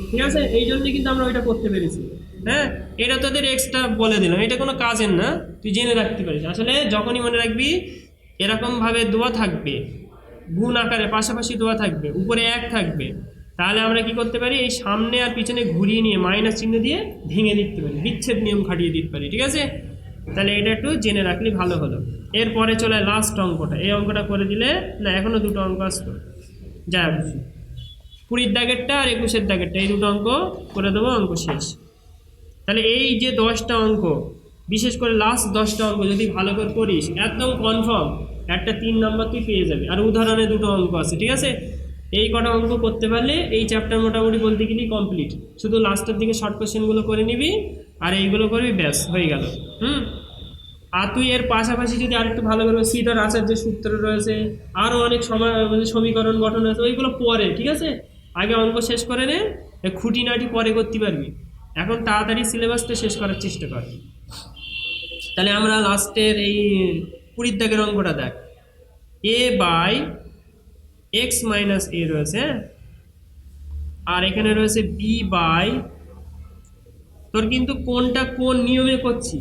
ঠিক আছে? এই জন্যই কিন্তু আমরা ওইটা করতে পেরেছি। হ্যাঁ, এটা তোদের এক্সট্রা বলে দিলাম, এটা কোনো কাজের না, তুই জেনে রাখতে পারিস। আসলে যখনই মনে রাখবি এরকমভাবে দোয়া থাকবে, গুণ আকারে পাশাপাশি দোয়া থাকবে, উপরে 1 থাকবে, তাহলে আমরা কি করতে পারি, এই সামনে আর পিছনে ঘুরিয়ে নিয়ে মাইনাস চিহ্ন দিয়ে ভেঙে দিতে পারি, বিচ্ছেদ নিয়ম খাটিয়ে দিতে পারি, ঠিক আছে? তাহলে এটা একটু জেনে রাখলে ভালো হলো। এরপরে চলে লাস্ট অঙ্কটা, এই অঙ্কটা করে দিলে না, এখনো দুটো অঙ্ক আসতো, যা 20 দাগেরটা আর 21 দাগেরটা, এই দুটো অঙ্ক করে দেবো, অঙ্ক শেষ। তাহলে এই যে 10টা অঙ্ক, বিশেষ করে লাস্ট 10টা অঙ্ক যদি ভালো করে করিস, একদম কনফার্ম একটা 3 নম্বর তুই পেয়ে যাবি। আর উদাহরণে দুটো অঙ্ক আছে, ঠিক আছে? এই কটা অঙ্ক করতে পারলে এই চ্যাপ্টার মোটামুটি বলতে গেলেই কমপ্লিট। শুধু লাস্টের দিকে শর্ট কোশ্চেনগুলো করে নিবি আর এইগুলো করবি, ব্যাস হয়ে গেল। আর তুই এর পাশাপাশি যদি আরেকটু ভালো করে সিটার আসার যে সূত্র রয়েছে, আরও অনেক সমীকরণ গঠন রয়েছে, ওইগুলো পরে, ঠিক আছে? আগে অঙ্ক শেষ করে নে, খুঁটিনাটি পরে করতে পারবি। এখন তাড়াতাড়ি সিলেবাসটা শেষ করার চেষ্টা কর। তাহলে আমরা লাস্টের এই 20 দাগের অঙ্কটা দেখ, a/x-a রয়েছে, আর এখানে রয়েছে b/ তোর কিন্তু কোনটা কোন নিয়মে করছি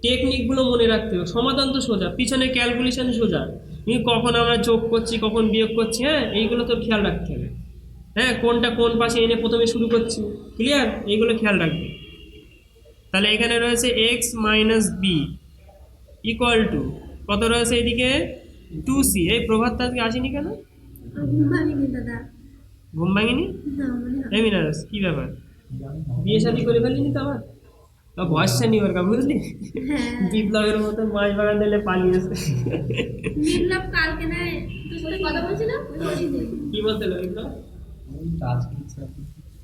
টেকনিকগুলো মনে রাখতে হবে। সমাধান তো সোজা, পিছনে ক্যালকুলেশন সোজা, কিন্তু কখন আমরা যোগ করছি কখন বিয়োগ করছি, হ্যাঁ এইগুলো তোর খেয়াল রাখতে হবে। হ্যাঁ, কোনটা কোন পাশে এনে প্রথমে শুরু করছি, ক্লিয়ার? এইগুলো খেয়াল রাখবে। তাহলে এখানে রয়েছে x-b ইকুয়াল টু কত রয়েছে এদিকে 2c। এই প্রভাত আজকে আসেনি কেন? ঘুম ভাঙিনি দাদা। ঘুম ভাঙিনি? না মনে হয়। এই মিনাস, কি ব্যাপার, বিয়ে শাদী করে ফেলিনি তো আবার? তো বয়সটা নি ওর কা, বুঝলি? বিপ্লবের মতন মাছ বাগান দিলে পালিয়েছে। বিপ্লব কালকে না তোর সাথে কথা বলছিল, কি বলতে লাগলো বিপ্লব?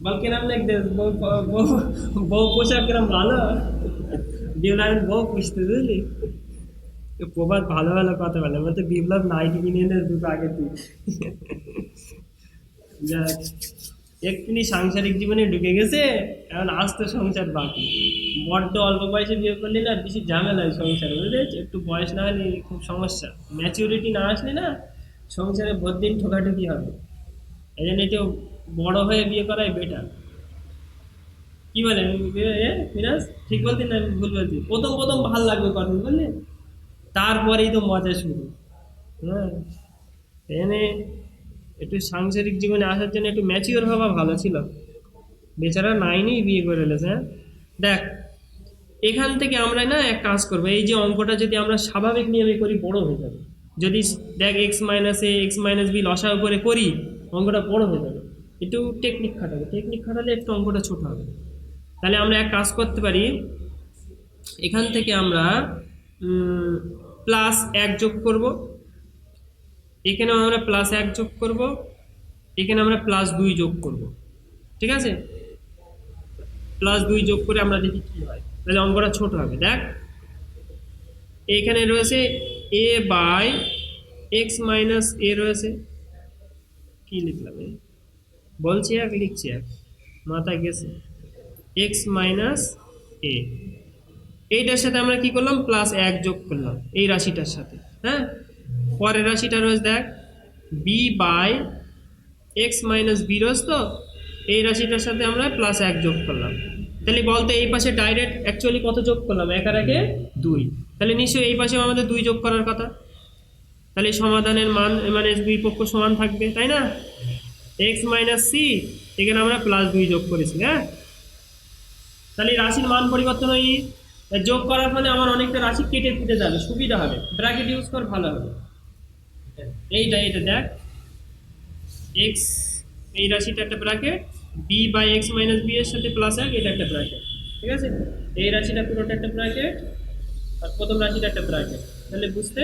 বল কিরম দেখতে, বউ পোশাক কিরম ভালো, বিপ্লবের বউ পুষতে, বুঝলি? প্রভাত ভালো ভালো কথা বলে, বলতে বিপ্লব নাইটি কিনে এনে দুটো আগে তুই। যাক, এক্ষুনি সাংসারিক জীবনে ঢুকে গেছে, এখন আসতে সংসার বাকি। বড্ড অল্প বয়সে বিয়ে করলে না বেশি ঝামেলা হয় সংসারে, বুঝলি? একটু বয়স না হলে খুব সমস্যা, ম্যাচিউরিটি না আসলে না সংসারে বহুদিন ঠোকাঠুকি হবে। এই জন্য একটু বড় হয়ে বিয়ে করাই বেটার। কি বলে মিরাজ, ঠিক বলতি না ভুল বলছি? প্রথম প্রথম ভাল লাগবে কথা, বুঝলি? তারপরেই তো মজা শুরু। হ্যাঁ, এনে একটু সাংসারিক জীবনে আসার জন্য একটু ম্যাচিওর হওয়া ভালো ছিল। বেচারা নাইনেই বিয়ে করে এলেছে। হ্যাঁ, দেখ এখান থেকে আমরা না এক কাজ করবো, এই যে অঙ্কটা যদি আমরা স্বাভাবিক নিয়মে করি বড় হয়ে যাবে। যদি দেখ x-a x-b লসাগু করে করি, অঙ্কটা বড় হয়ে যাবে। একটু টেকনিক খাটাবে, টেকনিক খাটালে একটু অঙ্কটা ছোট হবে। তাহলে আমরা এক কাজ করতে পারি, এখান থেকে আমরা +1 যোগ করব, এখানেও আমরা +1 যোগ করব, এখানে আমরা +2 যোগ করব, ঠিক আছে? +2 যোগ করে আমরা দেখি কি হয়, তাহলে অঙ্কটা ছোট হবে। দেখ এখানে রয়েছে a/x-a রয়েছে, কি লিখলাম বলছি, এক লিখছি, এক মাথায় গেছে, x-a। এইটার সাথে আমরা কি করলাম, +1 যোগ করলাম এই রাশিটার সাথে। হ্যাঁ, পরের রাশিটা রয়েছে দেখ b/x-b রয়েছে, তো এই রাশিটার সাথে আমরা +1 যোগ করলাম। তাহলে বলতে এই পাশে ডাইরেক্ট অ্যাকচুয়ালি কত যোগ করলাম, 1 আর 1 2, তাহলে নিশ্চয়ই এই পাশেও আমাদের 2 যোগ করার কথা। তাহলে সমাধানের মান মানে দুই পক্ষ সমান থাকবে, তাই না? x - c, এখানে আমরা +2 যোগ করেছি। হ্যাঁ, তাহলে এই রাশির মান পরিবর্তন হয়ে যোগ করার ফলে আমার অনেকটা রাশি কেটে কেটে যাবে, সুবিধা হবে, ব্র্যাকেট ইউজ কর ভালো হবে। এইটা দেখ এক্স, এই রাশিটা একটা bracket, B by x minus B এর সাথে প্লাস এক, এটা একটা ব্র্যাকেট, ঠিক আছে। এই রাশিটা পুরোটা একটা ব্র্যাকেট আর প্রথম রাশিটা একটা ব্র্যাকেট, তাহলে বুঝতে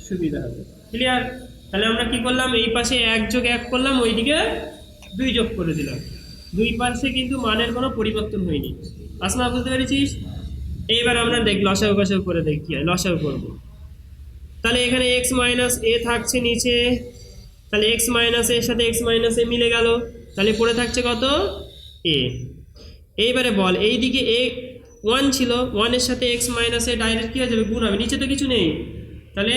সুবিধা হবে, ক্লিয়ার। তাহলে আমরা কি করলাম, এই পাশে 1 যোগ 1 করলাম, ওইদিকে 2 যোগ করে দিলাম, দুই পাশে কিন্তু মানের কোনো পরিবর্তন হয়নি। আসমা বুঝতে পেরেছিস? এইবার আমরা দেখ লসাগু কষাগু করে দেখি, লসাগু করবো। তাহলে এখানে এক্স মাইনাস এ থাকছে নিচে, তাহলে এক্স মাইনাস এর সাথে এক্স মাইনাস এ মিলে গেল, তাহলে পড়ে থাকছে কত, এ। এইবারে বল এইদিকে এ 1 ছিল, 1-এর সাথে এক্স মাইনাস এ ডাইরেক্ট কী হয়ে যাবে, গুণ হবে, নিচে তো কিছু নেই, তাহলে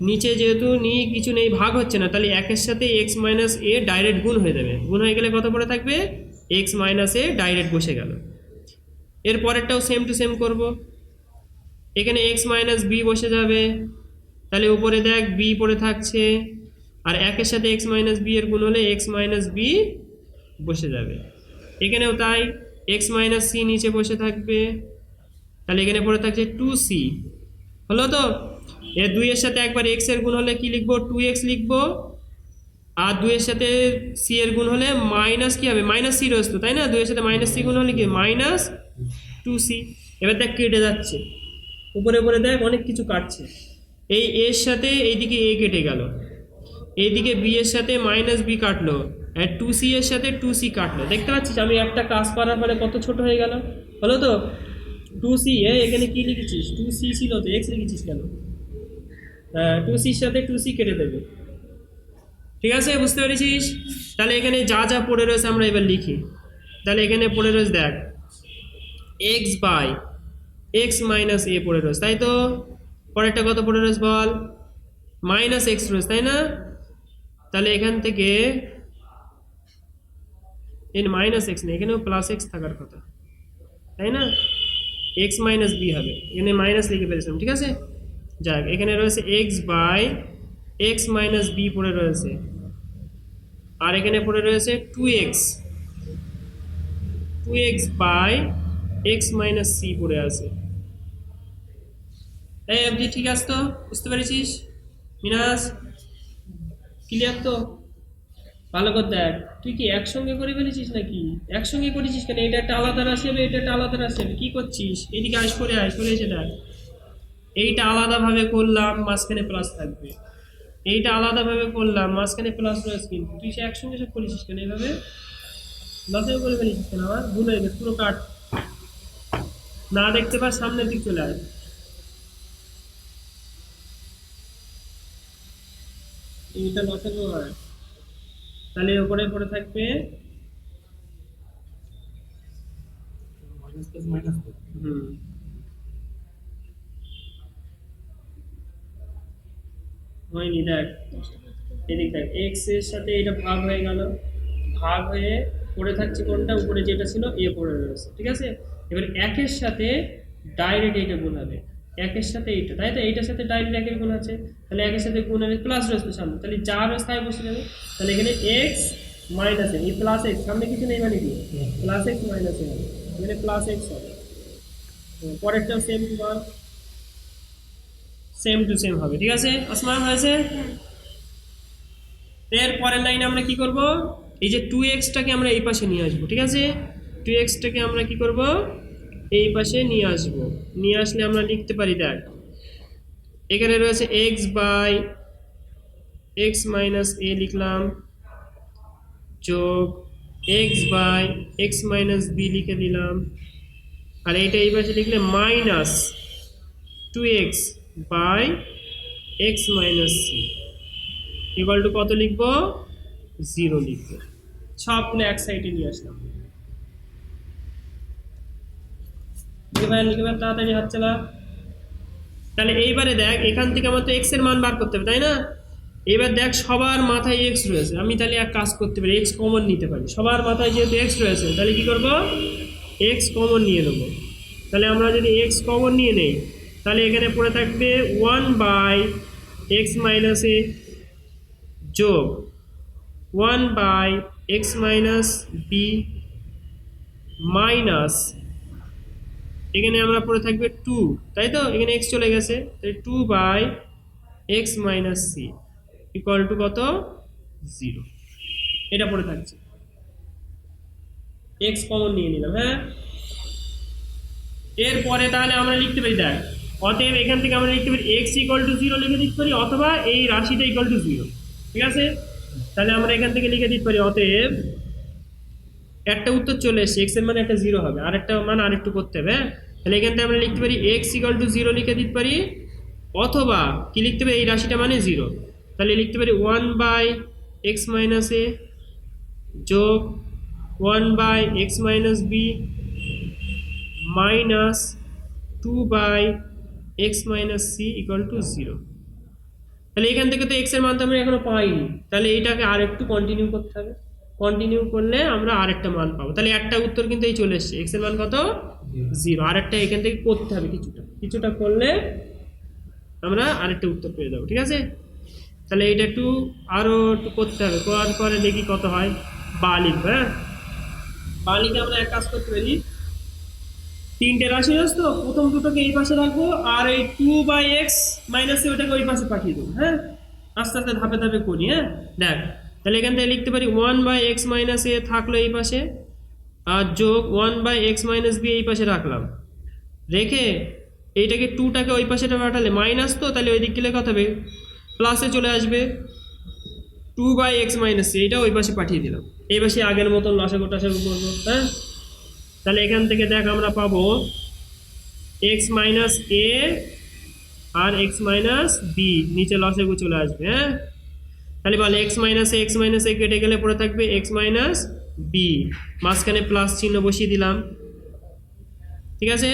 নিচে যেহেতু কিছু নেই, ভাগ হচ্ছে না, তাহলে 1-এর সাথে এক্স মাইনাস এ ডাইরেক্ট গুণ হয়ে যাবে, গুণ হয়ে গেলে কত পড়ে থাকবে, এক্স মাইনাস এ ডাইরেক্ট বসে গেল। এর পরেরটাও সেম টু সেম করব, এখানে এক্স মাইনাস বি বসে যাবে, তাহলে উপরে দেখ বি পড়ে থাকছে, আর 1-এর সাথে এক্স মাইনাস বি এর গুণ হলে এক্স মাইনাস বি বসে যাবে। এখানেও তাই, এক্স মাইনাস সি নিচে বসে থাকবে, তাহলে এখানে পড়ে থাকছে 2c, হলো তো। এর 2-এর সাথে একবার এক্স এর গুণ হলে কি লিখবো, 2x লিখবো, আর 2-এর সাথে সি এর গুণ হলে মাইনাস কি হবে, মাইনাস সি রয়েছে, তাই না, 2-এর সাথে মাইনাস সি গুণ হলে কি মাইনাস 2c। এবার দেখ কেটে যাচ্ছে, উপরে উপরে দেখ অনেক কিছু কাটছে, এই এর সাথে এইদিকে এ কেটে গেল, এইদিকে বি এর সাথে মাইনাস বি কাটলো, আর 2c এর সাথে 2c কাটলো, দেখতে পাচ্ছিস আমি একটা কাজ করার পরে কত ছোট হয়ে গেল, হলো তো। 2c এখানে কি লিখেছিস, 2c ছিল তো এক্স লিখেছিস কেন, 2c এর সাথে 2c কেটে দেবে, ঠিক আছে, বুঝতে পেরেছিস। তাহলে এখানে যা যা পড়ে রয়েছে আমরা এবার লিখি, তাহলে এখানে পড়ে রয়েছে দেখ এক্স বাই এক্স মাইনাস এ পড়ে রয়েছে, তাই তো। পরেরটা কত পড়ে রয়েছে বল, মাইনাস এক্স রয়েছে, তাই না। তাহলে এখান থেকে এর মাইনাস এক্স নেই, এখানেও প্লাস এক্স থাকার কথা, তাই না, এক্স মাইনাস বি হবে, এখানে মাইনাস লিখে ফেলেছিলাম, ঠিক আছে। যাক, এখানে রয়েছে X by x minus B পড়ে রয়েছে, আর এখানে পড়ে রয়েছে 2x by x minus C পড়ে আছে। এই অবধি ঠিক আছে তো, বুঝতে পেরেছিস মিনাস, ক্লিয়ার তো। ভালো করে দেখ, তুই কি একসঙ্গে করে ফেলেছিস নাকি, একসঙ্গে করেছিস কেন, এটা একটা আলাদা রাশি হবে, এটা একটা আলাদা রাশি হবে, কি করছিস, এদিকে সরে এসে দেখ, এইটা আলাদাভাবে করলাম মাঝখানে প্লাস থাকবে, এইটা আলাদাভাবে করলাম মাঝখানে প্লাস রয়েছে, কিন্তু তুই সে একসঙ্গে সব করেছিস কেন, এইভাবে লসেও করে ফেলেছিস কেন, আমার ভুল হয়ে গেছে, পুরো কাট, না দেখতে পাস সামনের দিক চলে আয়, এইটা লসেও হয়, তাহলে ওপরে পড়ে থাকবে মাইনাস প্লাস মাইনাস, হয়নি, দেখ এদিক দেখ, এক্স এর সাথে এটা ভাগ হয়ে গেল, ভাগ হয়ে পড়ে থাকছে কোনটা, উপরে যেটা ছিল এ পড়ে রয়েছে, ঠিক আছে। এবার 1-এর সাথে ডাইরেক্ট এইটা গুণ হবে, 1-এর সাথে এইটা, তাই তো, এইটার সাথে ডাইরেক্ট 1-এর গুণ আছে, তাহলে 1-এর সাথে গুণ হবে, প্লাস রয়েছে সামনে, তাহলে যা রয়েছে তাই বসে যাবে, তাহলে এখানে এক্স মাইনাস এ, এই প্লাস এক্স সামনে কিছু নেই মানে কি, প্লাস এক্স মাইনাস এ হবে, এখানে প্লাস এক্স হবে। পরেরটাও সেম টু সেম হবে, ঠিক আছে আসমান হয়েছে। এর পরের লাইনে আমরা কি করব, এই যে 2x-টাকে আমরা এই পাশে নিয়ে আসবো, ঠিক আছে, 2x-টাকে আমরা কি করব, এই পাশে নিয়ে আসবো, নিয়ে আসলে আমরা লিখতে পারি, দেখ এখানে রয়েছে x by x minus A লিখলাম, যোগ x by x minus B লিখে দিলাম, আর এইটা এই পাশে লিখলে minus 2x by x minus C equal to কত লিখবো, 0 লিখবো, সবগুলো এক সাইডে নিয়ে আসলাম, লিখে তাড়াতাড়ি হাত চালা। তাহলে এইবারে দেখ এখান থেকে আমার তো এক্স এর মান বার করতে হবে, তাই না। এবার দেখ সবার মাথায় এক্স রয়েছে, আমি তাহলে এক কাজ করতে পারি, এক্স কমন নিতে পারি, সবার মাথায় যেহেতু এক্স রয়েছে তাহলে কি করব, এক্স কমন নিয়ে নেব। তাহলে আমরা যদি এক্স কমন নিয়ে নেই, তাহলে এখানে পড়ে থাকবে 1 বাই এক্স মাইনাস এ যোগ 1 by x minus B minus এখানে আমরা পড়ে থাকবে 2, তাই তো? এখানে x চলে গেছে, তাই 2/x minus C equal to কত? 0। এটা পড়ে থাকছে, x কমন নিয়ে নিলাম। হ্যাঁ, এরপরে তাহলে আমরা লিখতে পারি, দেখ, অতএব এখান থেকে আমরা লিখতে পারি x ইকুয়াল টু 0 লিখে দিতে পারি, অথবা এই রাশিটা ইকুয়াল টু 0। ঠিক আছে, তাহলে আমরা এখান থেকে লিখে দিতে পারি অতএব একটা উত্তর চলে এসেছে, x এর মানে একটা 0 হবে, আর একটা মান আরেকটু করতে হবে। হ্যাঁ, তাহলে এখান থেকে আমরা লিখতে পারি x ইকুয়াল টু 0 লিখে দিতে পারি, অথবা কি লিখতে পারি, এই রাশিটা মানে 0, তাহলে লিখতে পারি 1/x মাইনাস a যোগ 1/x minus b minus 2/x minus c equal to 0। তাহলে এখান থেকে তো x এর মান তো আমরা এখনো পাইনি, তাহলে এইটাকে আর একটু কন্টিনিউ করতে হবে, কন্টিনিউ করলে আমরা আরেকটা মান পাবো। তাহলে একটা উত্তর কিন্তু এই চলে এসছে, x এর মান কত? 0। আরেকটা এখান থেকে করতে হবে, কিছুটা করলে আমরা আরেকটা উত্তর পেয়ে যাবো। ঠিক আছে, তাহলে এইটা একটু আরো একটু করতে হবে, করার পরে দেখি কত হয়। বা লিখবো। হ্যাঁ, বা লিখে আমরা এক কাজ করতে পারি, তিনটে রাশি আছে তো, প্রথম দুটোকে এই পাশে রাখবো, আর এই 2/x মাইনাস ওটাকে ওই পাশে পাঠিয়ে দেবো। হ্যাঁ, আস্তে আস্তে ধাপে ধাপে করি। হ্যাঁ, দেখ, তাহলে এখান থেকে লিখতে পারি 1/x মাইনাস এ থাকলো এই পাশে, আর যোগ 1/x মাইনাস বি এই পাশে রাখলাম, রেখে এইটাকে 2টাকে ওই পাশেটা পাঠালে মাইনাস, তো তাহলে ওই দিক গেলে কত হবে? প্লাসে চলে আসবে। 2/x মাইনাস সি এইটা ওই পাশে পাঠিয়ে দিলাম, এই পাশে আগের মতন লসাগু টসাগু করবো। হ্যাঁ, তাহলে এখান থেকে দেখ আমরা পাবো x মাইনাস এ আর x মাইনাস বি, নিচে লসাগু চলে আসবে। হ্যাঁ, তাহলে বল x মাইনাস এ কেটে গেলে পড়ে থাকবে x মাইনাস বি, মাঝখানে প্লাস চিহ্ন বসিয়ে দিলাম। ঠিক আছে,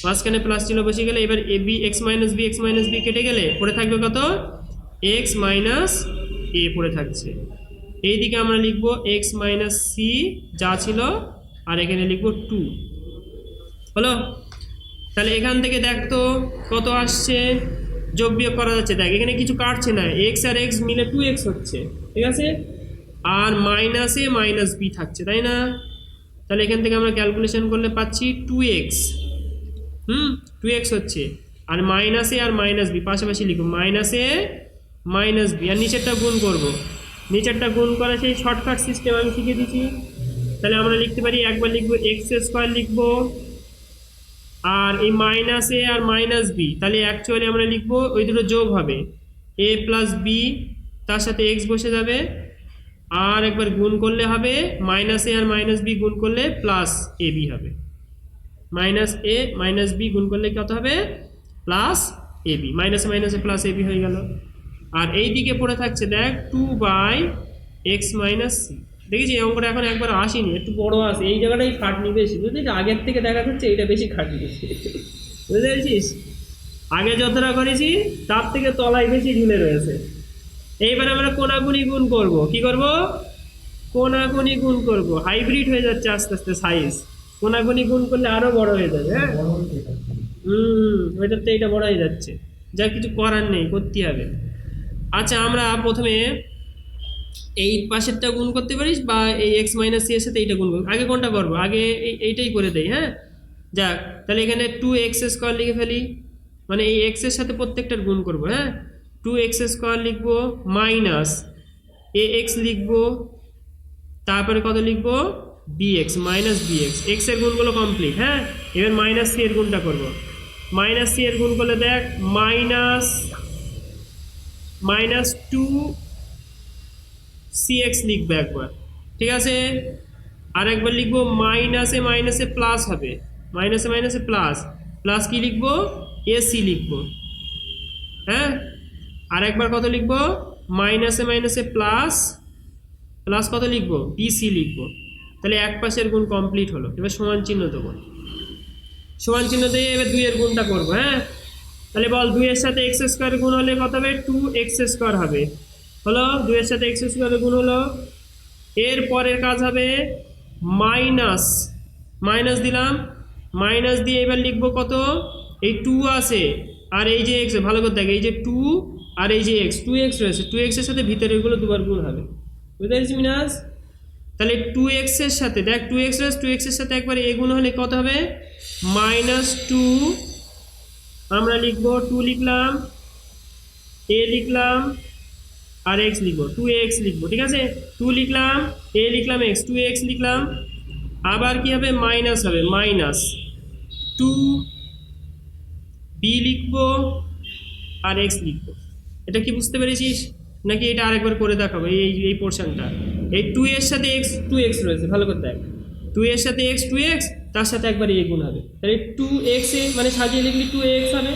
মাঝখানে প্লাস চিহ্ন বসিয়ে গেলে এবার A B x minus B কেটে গেলে পড়ে থাকবে কত? x মাইনাস এ পড়ে থাকছে। এইদিকে আমরা লিখবো x মাইনাস সি যা ছিল, আর এখানে লিখবো 2। হলো, তাহলে এখান থেকে দেখ তো কত আসছে, যোগ বিয়োগ করা যাচ্ছে। দেখ এখানে কিছু কাটছে না, x আর x মিলে 2x হচ্ছে। ঠিক আছে, আর মাইনাসে মাইনাস বি থাকছে, তাই না? তাহলে এখান থেকে আমরা ক্যালকুলেশন করলে পাচ্ছি 2x। 2x হচ্ছে, আর মাইনাসে আর মাইনাস বি পাশাপাশি লিখবো, মাইনাসে মাইনাস বি, আর নিচেরটা গুণ করব। নিচেরটা গুণ করা সেই শর্টকাট সিস্টেম আমি শিখে দিচ্ছি। তাহলে আমরা লিখতে পারি, একবার লিখবো এক্স স্কোয়ার লিখবো, আর এই মাইনাস এ আর মাইনাস বি, তাহলে অ্যাকচুয়ালি আমরা লিখবো ওই দুটো যোগ হবে, এ প্লাস বি, তার সাথে এক্স বসে যাবে, আর একবার গুণ করলে হবে মাইনাস এ আর মাইনাস বি গুণ করলে প্লাস এ বি হবে। মাইনাস এ মাইনাস বি গুণ করলে কত হবে? প্লাস এ বি, মাইনাসে মাইনাসে প্লাস এ বি হয়ে গেল। আর এই দিকে পড়ে থাকছে দেখ 2/x মাইনাস সি। দেখেছি এই অঙ্কটা এখন একবার আসেনি, একটু বড় আসে, এই জায়গাটাই খাটনি বেশি, বুঝলি? আগের থেকে দেখা যাচ্ছে এইটা বেশি খাটনি, বুঝতে পেরেছিস? আগে যতটা করেছি তার থেকে তলায় বেশি ঝুলে রয়েছে। এইবার আমরা কোনাকুনি গুণ করব। কি করব? কোনাকুনি গুণ করব। হাইব্রিড হয়ে যাচ্ছে আস্তে আস্তে সাইজ, কোনাকুনি গুণ করলে আরো বড় হয়ে যাবে। হ্যাঁ, ওইটাতে এইটা বড় হয়ে যাচ্ছে, যা কিছু করার নেই, করতে হবে। আচ্ছা, আমরা প্রথমে এই পাশেরটা গুণ করতে পারিস, বা এই এক্স মাইনাস সি এর সাথে এইটা গুণ করবো। আগে কোনটা করবো? আগে এইটাই করে দেই। হ্যাঁ, যাক, তাহলে এখানে 2x স্কোয়ার লিখে ফেলি, মানে এই এক্স এর সাথে প্রত্যেকটার গুণ করবো। হ্যাঁ, 2x স্কোয়ার লিখবো, মাইনাস এ এক্স লিখবো, তারপরে কত লিখবো? bx মাইনাস bx, এক্স এর গুণগুলো কমপ্লিট। হ্যাঁ, এবার মাইনাস সি এর গুণটা করবো। মাইনাস সি এর গুণ করলে দেখ মাইনাস 2cx লিখবো একবার। ঠিক আছে, আর একবার লিখবো মাইনাসে মাইনাসে প্লাস হবে, মাইনাসে মাইনাসে প্লাস, প্লাস কি লিখবো? এসি লিখবো। হ্যাঁ, আর একবার কত লিখবো? মাইনাসে মাইনাসে প্লাস, প্লাস কত লিখবো? বিসি লিখবো। তাহলে এক পাশের গুণ কমপ্লিট হলো। এবার সমান চিহ্ন দেবো, সমান চিহ্ন দিয়ে এবার 2 এর গুণটা করবো। হ্যাঁ, তাহলে বল 2 এর সাথে এক্স স্কোয়ার গুণ হলে কত হবে? 2x স্কোয়ার হবে। হলো, 2 এর সাথে এক্স স্কোয়ার গুণ হলো। এর পরের কাজ হবে মাইনাস, মাইনাস দিলাম, মাইনাস দিয়ে এবার লিখবো কত? এই 2 আছে, আর এই যে এক্স, ভালো করে দেখ, এই যে 2 আর এই যে এক্স, 2x রয়েছে, 2x এর সাথে ভিতরেরগুলো দুবার গুণ হবে। বুঝতে পেরেছি মিনাস? তাহলে 2x এর সাথে দেখ 2x রয়েছে, 2x এর সাথে একবার এ গুণ হলে কত হবে? মাইনাস টু, আমরা লিখবো 2 লিখলাম, এ লিখলাম আর এক্স লিখবো, 2x লিখবো, ঠিক আছে। 2 লিখলাম, এ লিখলাম, এক্স, 2x লিখলাম। আবার কি হবে, মাইনাস হবে, মাইনাস 2 বি লিখবো আর এক্স লিখবো। এটা কি বুঝতে পেরেছিস নাকি এটা আরেকবার করে দেখাবো? এই পোর্শনটা, এই 2 এর সাথে এক্স, 2x রয়েছে, ভালো করে দেখ, 2 এর সাথে এক্স, 2x, তার সাথে একবার এ গুণ হবে, তাহলে 2x এ মানে সাজিয়ে লিখলি 2x হবে।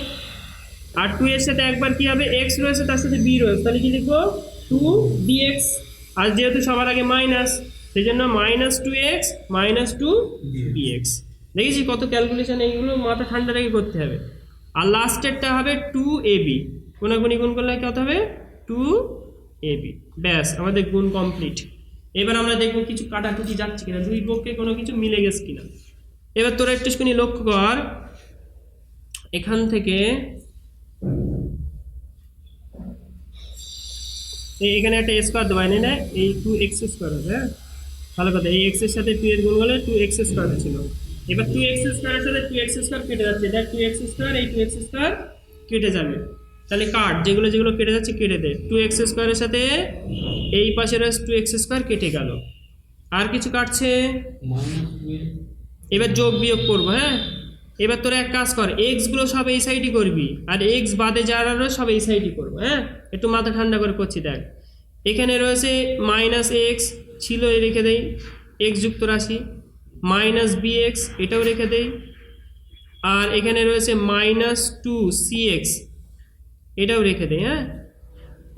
আর 2 এর সাথে একবার কি হবে, x রয়েছে, তার সাথে b রয়েছে, তাহলে কি লিখবো, 2dx। আর যেহেতু সবার আগে মাইনাস, সেই জন্য মাইনাস 2x মাইনাস 2dx। দেখেছি কত ক্যালকুলেশন, এইগুলো মাথা ঠান্ডা রেখে করতে হবে। আর লাস্টেরটা হবে 2ab, কোনাগুনি গুণ করলে কত হবে, 2ab। ব্যাস, আমাদের গুণ কমপ্লিট। এবার আমরা দেখবো কিছু কাটাকুটি যাচ্ছে কিনা, দুই পক্ষে কোনো কিছু মিলে গেছে কিনা। এবার তোরা একটুখানি লক্ষ্য কর, এখান থেকে এখানে একটা স্কোয়ার দেওয়া নেই না, এই 2x স্কোয়ার হবে, হ্যাঁ ভালো কথা। এই x এর সাথে 2 এর গুণ হলে 2x স্কোয়ার ছিল। এবার 2x স্কোয়ারের সাথে 2x স্কোয়ার কেটে যাচ্ছে, দেখ 2x স্কোয়ার, এই 2x স্কোয়ার কেটে যাবে, তাহলে কাট, যেগুলো যেগুলো কেটে যাচ্ছে কেটে দে। 2x স্কোয়ারের সাথে এই পাশের 2x স্কোয়ার কেটে গেল। আর কিছু কাটছে, এবার যোগ বিয়োগ করবো, হ্যাঁ। এবার তোরা এক কাজ কর, এক্স গুলো সব এই সাইডই করবি, আর এক্স বাদে যারা রয়েছে সব এই সাইডই করবো, হ্যাঁ। একটু মাথা ঠান্ডা করে করছি, দেখ এখানে রয়েছে মাইনাস এক্স ছিল, এ রেখে দেই, এক্স যুক্ত রাশি, মাইনাস বি এক্স এটাও রেখে দেই। আর এখানে রয়েছে মাইনাস 2cx, এটাও রেখে দেই, হ্যাঁ।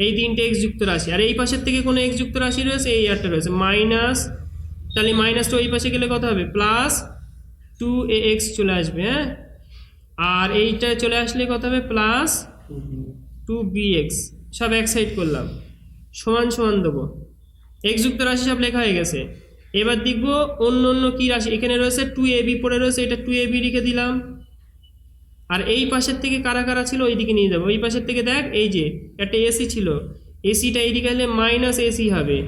এই তিনটে এক্স যুক্ত রাশি, আর এই পাশের থেকে কোনো এক্স যুক্ত রাশি রয়েছে, এই একটা রয়েছে মাইনাস, তাহলে মাইনাসটা ওই পাশে গেলে কত হবে, প্লাস 2ax চলে আসবে, হ্যাঁ। আর এইটা চলে আসলে কত হবে, প্লাস 2bx, সব এক সাইড করলাম, সমান সমান দেবো, এক্স যুক্ত রাশি সব লেখা হয়ে গেছে। এবার দেখবো অন্য অন্য কী রাশি, এখানে রয়েছে 2ab পড়ে রয়েছে, এটা 2ab লিখে দিলাম। আর এই পাশের থেকে কারা কারা ছিল ওইদিকে নিয়ে যাবো, এই পাশের থেকে দেখ, এই যে একটা এসি ছিল, এসিটা এইদিকে হলে মাইনাস এসি হবে।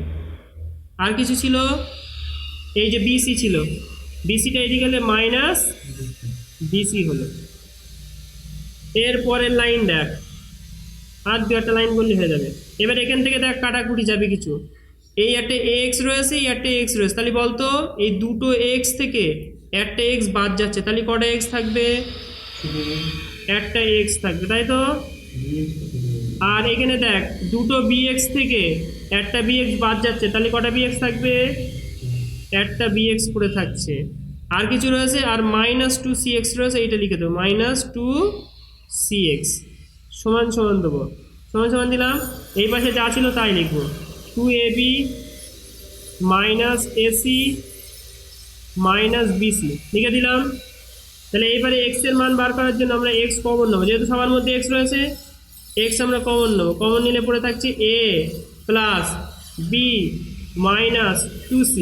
আর কিছু ছিল, এই যে বিসি ছিল, বিসিটা এইদিকে হলে মাইনাস বিসি হলো। এরপরের লাইন দেখ, আর দু একটা লাইন বললে হয়ে যাবে। এবার এখান থেকে দেখ কাটাকুটি যাবে কিছু, এই একটা এক্স রয়েছে, এই একটা এক্স রয়েছে, তাহলে বলতো এই দুটো এক্স থেকে একটা এক্স বাদ যাচ্ছে, তাহলে কটা এক্স থাকবে, একটা এক্স থাকবে, তাই তো। আর এখানে দেখ দুটো বিএক্স থেকে একটা বিএক্স বাদ যাচ্ছে, তাহলে কটা বিএক্স থাকবে, একটা বিএক্স করে থাকছে। আর কিছু রয়েছে, আর মাইনাস 2cx রয়েছে, এইটা লিখে দেবো, মাইনাস 2cx সমান সমান দেবো, সমান সমান দিলাম। এই পাশে যা ছিল তাই লিখবো, 2ab minus AC minus BC লিখে দিলাম। তাহলে এইবারে এক্স এর মান বার করার জন্য আমরা এক্স কমন নেবো, যেহেতু সবার মধ্যে এক্স রয়েছে, এক্স আমরা কমন নেবো, কমন নিলে পড়ে থাকছে এ প্লাস বি মাইনাস 2c,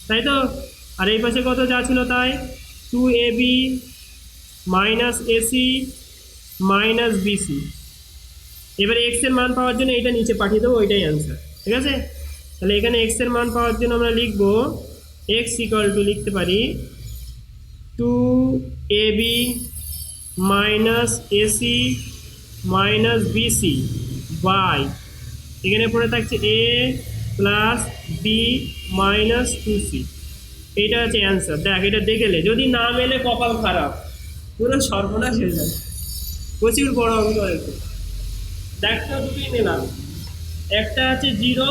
তাই তো। আর এই পাশে কত যা ছিল তাই, 2ab minus AC minus BC. এবারে এক্স এর মান পাওয়ার জন্য এটা নিচে পাঠিয়ে দেবো, ওইটাই অ্যান্সার, ঠিক আছে। তাহলে এখানে এক্স এর মান পাওয়ার জন্য আমরা লিখবো এক্স ইকুয়াল টু, লিখতে পারি 2ab minus AC minus BC by, এখানে পড়ে থাকছে এ প্লাস বি মাইনাস 2c, এইটা হচ্ছে অ্যান্সার। দেখ এটা দেখলে যদি না মেলে কপাল খারাপ, পুরো সর্বনাশ হয়ে যাবে, প্রচুর বড় অঙ্ক হয়েছে। দেখটা দুটোই নিলাম, একটা আছে 0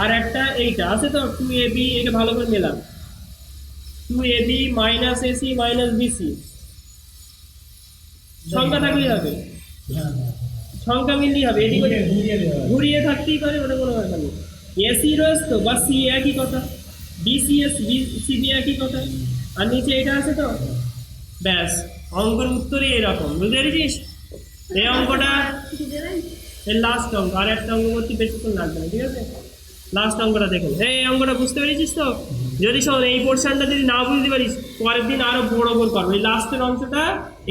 আর একটা এইটা আছে তো 2ab, এটা ভালো করে নিলাম, 2ab minus AC minus BC, সংখ্যা থাকলেই হবে, সংখ্যা মিললেই হবে, এদিকে ঘুরিয়ে থাকতেই পারে, ওটা কোনো ব্যাপার নেই। এসি রয়েছে তো, বা সি একই কথা, বিসিএস সিবি একই কথা, আর নিচে এটা আছে তো, ব্যাস অঙ্কের উত্তরই এরকম, বুঝতে পেরেছিস। এই অঙ্কটা এর লাস্ট অঙ্ক, আর একটা অঙ্ক করতে বেশিক্ষণ লাগবে না, ঠিক আছে। লাস্ট অঙ্কটা দেখুন, এই অঙ্কটা বুঝতে পেরেছিস তো। যদি শোন এই পোর্শনটা যদি না বুঝতে পারিস, পরের দিন আরো বড় করে করবো। এই লাস্টের অংশটা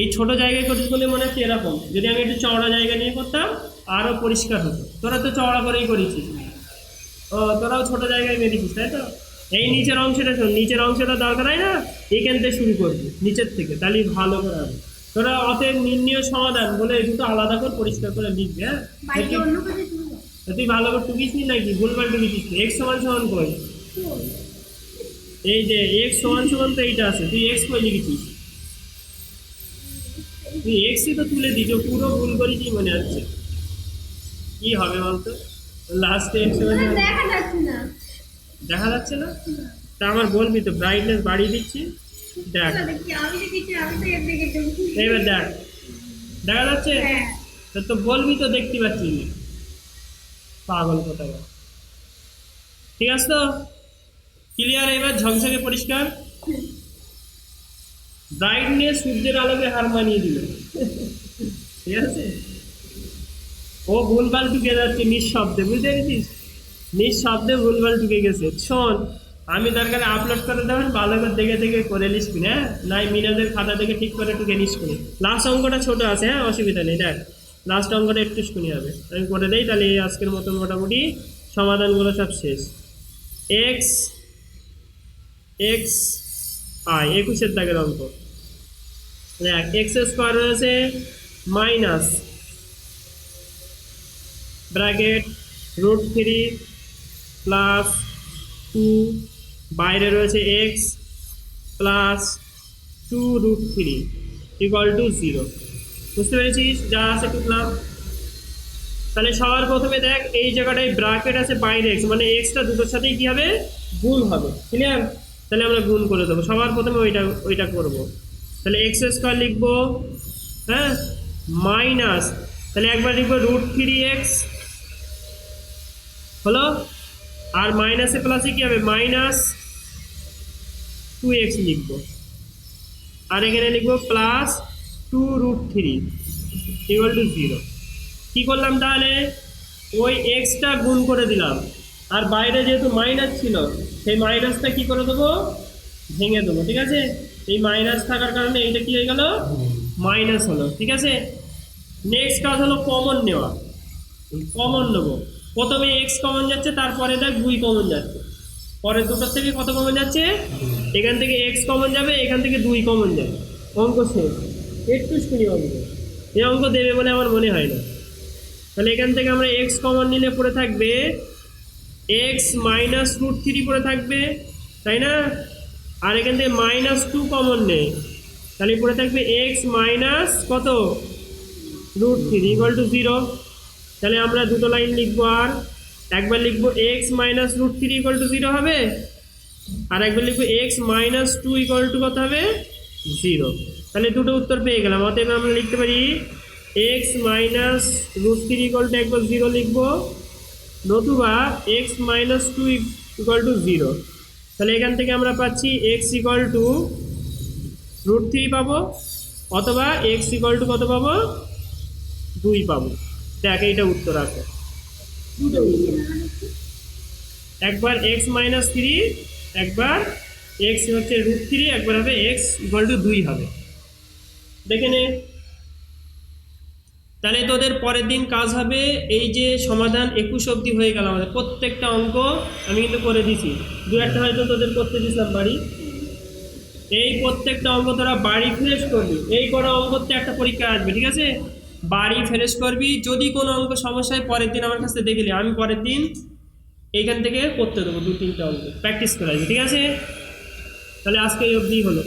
এই ছোট জায়গায় করিস বলে মনে হচ্ছে এরকম, যদি আমি একটু চওড়া জায়গা নিয়ে করতাম আরো পরিষ্কার হতো। তোরা তো চওড়া করেই করেছিস, ও তোরাও ছোট জায়গায় মেরেছিস, তাই তো। এই নিচের অংশটা শোন, নিচের অংশটা দরকার হয় না, এখান থেকে শুরু করবি নিচের থেকে, তাহলে ভালো করে হবে। তোরা অতএব নির্ণয় সমাধান বলে এই দুটো আলাদা করে পরিষ্কার করে লিখবি, হ্যাঁ? বাড়িতে অন্য কাজে শুনবো তুই ভালো করে টুকিস নি নাকি, ভুলভাল টুকিস নি। এক্স সমান সমান কই, এই যে এক্স সমান সমান তো এইটা আছে, তুই এক্স কই লিখেছিস? তুই এক্সই তো তুলে দিছ, পুরো ভুল করেছি মনে হচ্ছে। কি হবে বলতো, লাস্টে এক্স দেখা যাচ্ছে না দেখা যাচ্ছে না? তা আমার বলবি তো, ব্রাইটনেস বাড়িয়ে দিচ্ছি, দেখ দেখি আমি দেখেছি, আমি তো এর দিকে দেখি এবার দেখ, দেখা যাচ্ছে? হ্যাঁ তা তো বলবি তো দেখতে পাচ্ছি না, পাগল কোথায়। ঠিক আছে তো, ক্লিয়ার? এবার ঝকঝকে পরিষ্কার। ব্রাইটনেস সূর্যের আলোকে হার মানিয়ে দিল, ঠিক আছে? ও ভুলভাল ঢুকে যাচ্ছে নিঃশব্দে, বুঝতে পেরেছিস? নিঃশব্দে ভুলভাল ঢুকে গেছে। শোন, আমি দরকারে আপলোড করে দেবেন, ভালো করে দেখে দেখে করে নিস কিনা, হ্যাঁ? নাই মিনাদের খাতা থেকে ঠিক করে টুকে নিস কিনে। লাস্ট অঙ্কটা ছোট আছে, হ্যাঁ, অসুবিধা নেই। দেখ লাস্ট অঙ্কটা একটু শুনি হবে, আমি করে দেই, তাহলে এই আজকের মতো মোটামুটি সমাধানগুলো সব শেষ। এক্স এক্স আই 21 দাগের অঙ্ক। দেখ এক্স স্কোয়ার রয়েছে মাইনাস ব্র্যাকেট √3 প্লাস 2, বাইরে রয়েছে এক্স প্লাস 2√3 = 0। বুঝতে পেরেছিস? যা আছে টুকলাম। তাহলে সবার প্রথমে দেখ এই জায়গাটায় ব্র্যাকেট আছে, বাইরে এক্স, মানে এক্সটা দুটোর সাথেই কি হবে, গুণ হবে। ক্লিয়ার? তাহলে আমরা গুণ করে দেবো, সবার প্রথমে ওইটা করব। তাহলে এক্স স্কোয়ার লিখবো, হ্যাঁ, মাইনাস, তাহলে একবার লিখবো √3x হলো, আর মাইনাসে প্লাসে কি হবে, -2x লিখবো, আর এখানে লিখবো +2√3 = 0। কি করলাম তাহলে, ওই এক্সটা গুণ করে দিলাম, আর বাইরে যেহেতু মাইনাস ছিল সেই মাইনাসটা কি করে দেবো, ভেঙে দেবো। ঠিক আছে? এই মাইনাস থাকার কারণে এইটা কি হয়ে গেল, মাইনাস হলো। ঠিক আছে? নেক্সট কাজ হলো কমন নেওয়া। কমন নেবো, প্রথমে এক্স কমন যাচ্ছে, তারপরে দেখ 2 কমন যাচ্ছে, পরের দুটোর থেকে কত কমন যাচ্ছে, এখান থেকে এক্স কমন যাবে, এখান থেকে 2 কমন যাবে। অঙ্ক শেষ। একটু শুনি অঙ্ক, এই অঙ্ক দেবে বলে আমার মনে হয় না। তাহলে এখান থেকে আমরা এক্স কমন নিলে পড়ে থাকবে এক্স -√3 পড়ে থাকবে, তাই না? আর এখান থেকে -2 কমন নেই, তাহলে পড়ে থাকবে এক্স মাইনাস কত, √3 = 0। তাহলে আমরা দুটো লাইন লিখবো, আর একবার লিখবো এক্স -√3 = 0 হবে, আর একবার লিখবো এক্স -2 = কত হবে, 0। তাহলে দুটো উত্তর পেয়ে গেলাম। অতএব আমরা লিখতে পারি এক্স -√3 = একবার 0 লিখবো, নতুবা এক্স -2 = 0। তাহলে এখান থেকে আমরা পাচ্ছি এক্স √3 পাবো, অথবা এক্স কত পাবো, 2 পাবো। দেখ এইটা উত্তর আছে। একবার এক্স -3, একবার এক্স হচ্ছে √3, একবার হবে এক্স = 2 হবে। দেখে নে। তাহলে তোদের পরের দিন কাজ হবে এই যে সমাধান 21 অবধি হয়ে গেল আমাদের, প্রত্যেকটা অঙ্ক আমি কিন্তু করে দিছি, 2-1টা হয়তো তোদের করতে দিছিলাম বাড়ি। এই প্রত্যেকটা অঙ্ক তোরা বাড়ি ফিনিশ করবি, এই করা অঙ্কতে একটা পরীক্ষা আসবে। ঠিক আছে? বাড়ি ফিনিশ করবি, যদি কোনো অঙ্ক সমস্যা হয় পরের দিন আমার কাছে দেখলে আমি পরের দিন এইখান থেকে করতে দেবো 2-3টা অঙ্ক প্র্যাকটিস করাবি। ঠিক আছে? তাহলে আজকে এই অবধি হলো।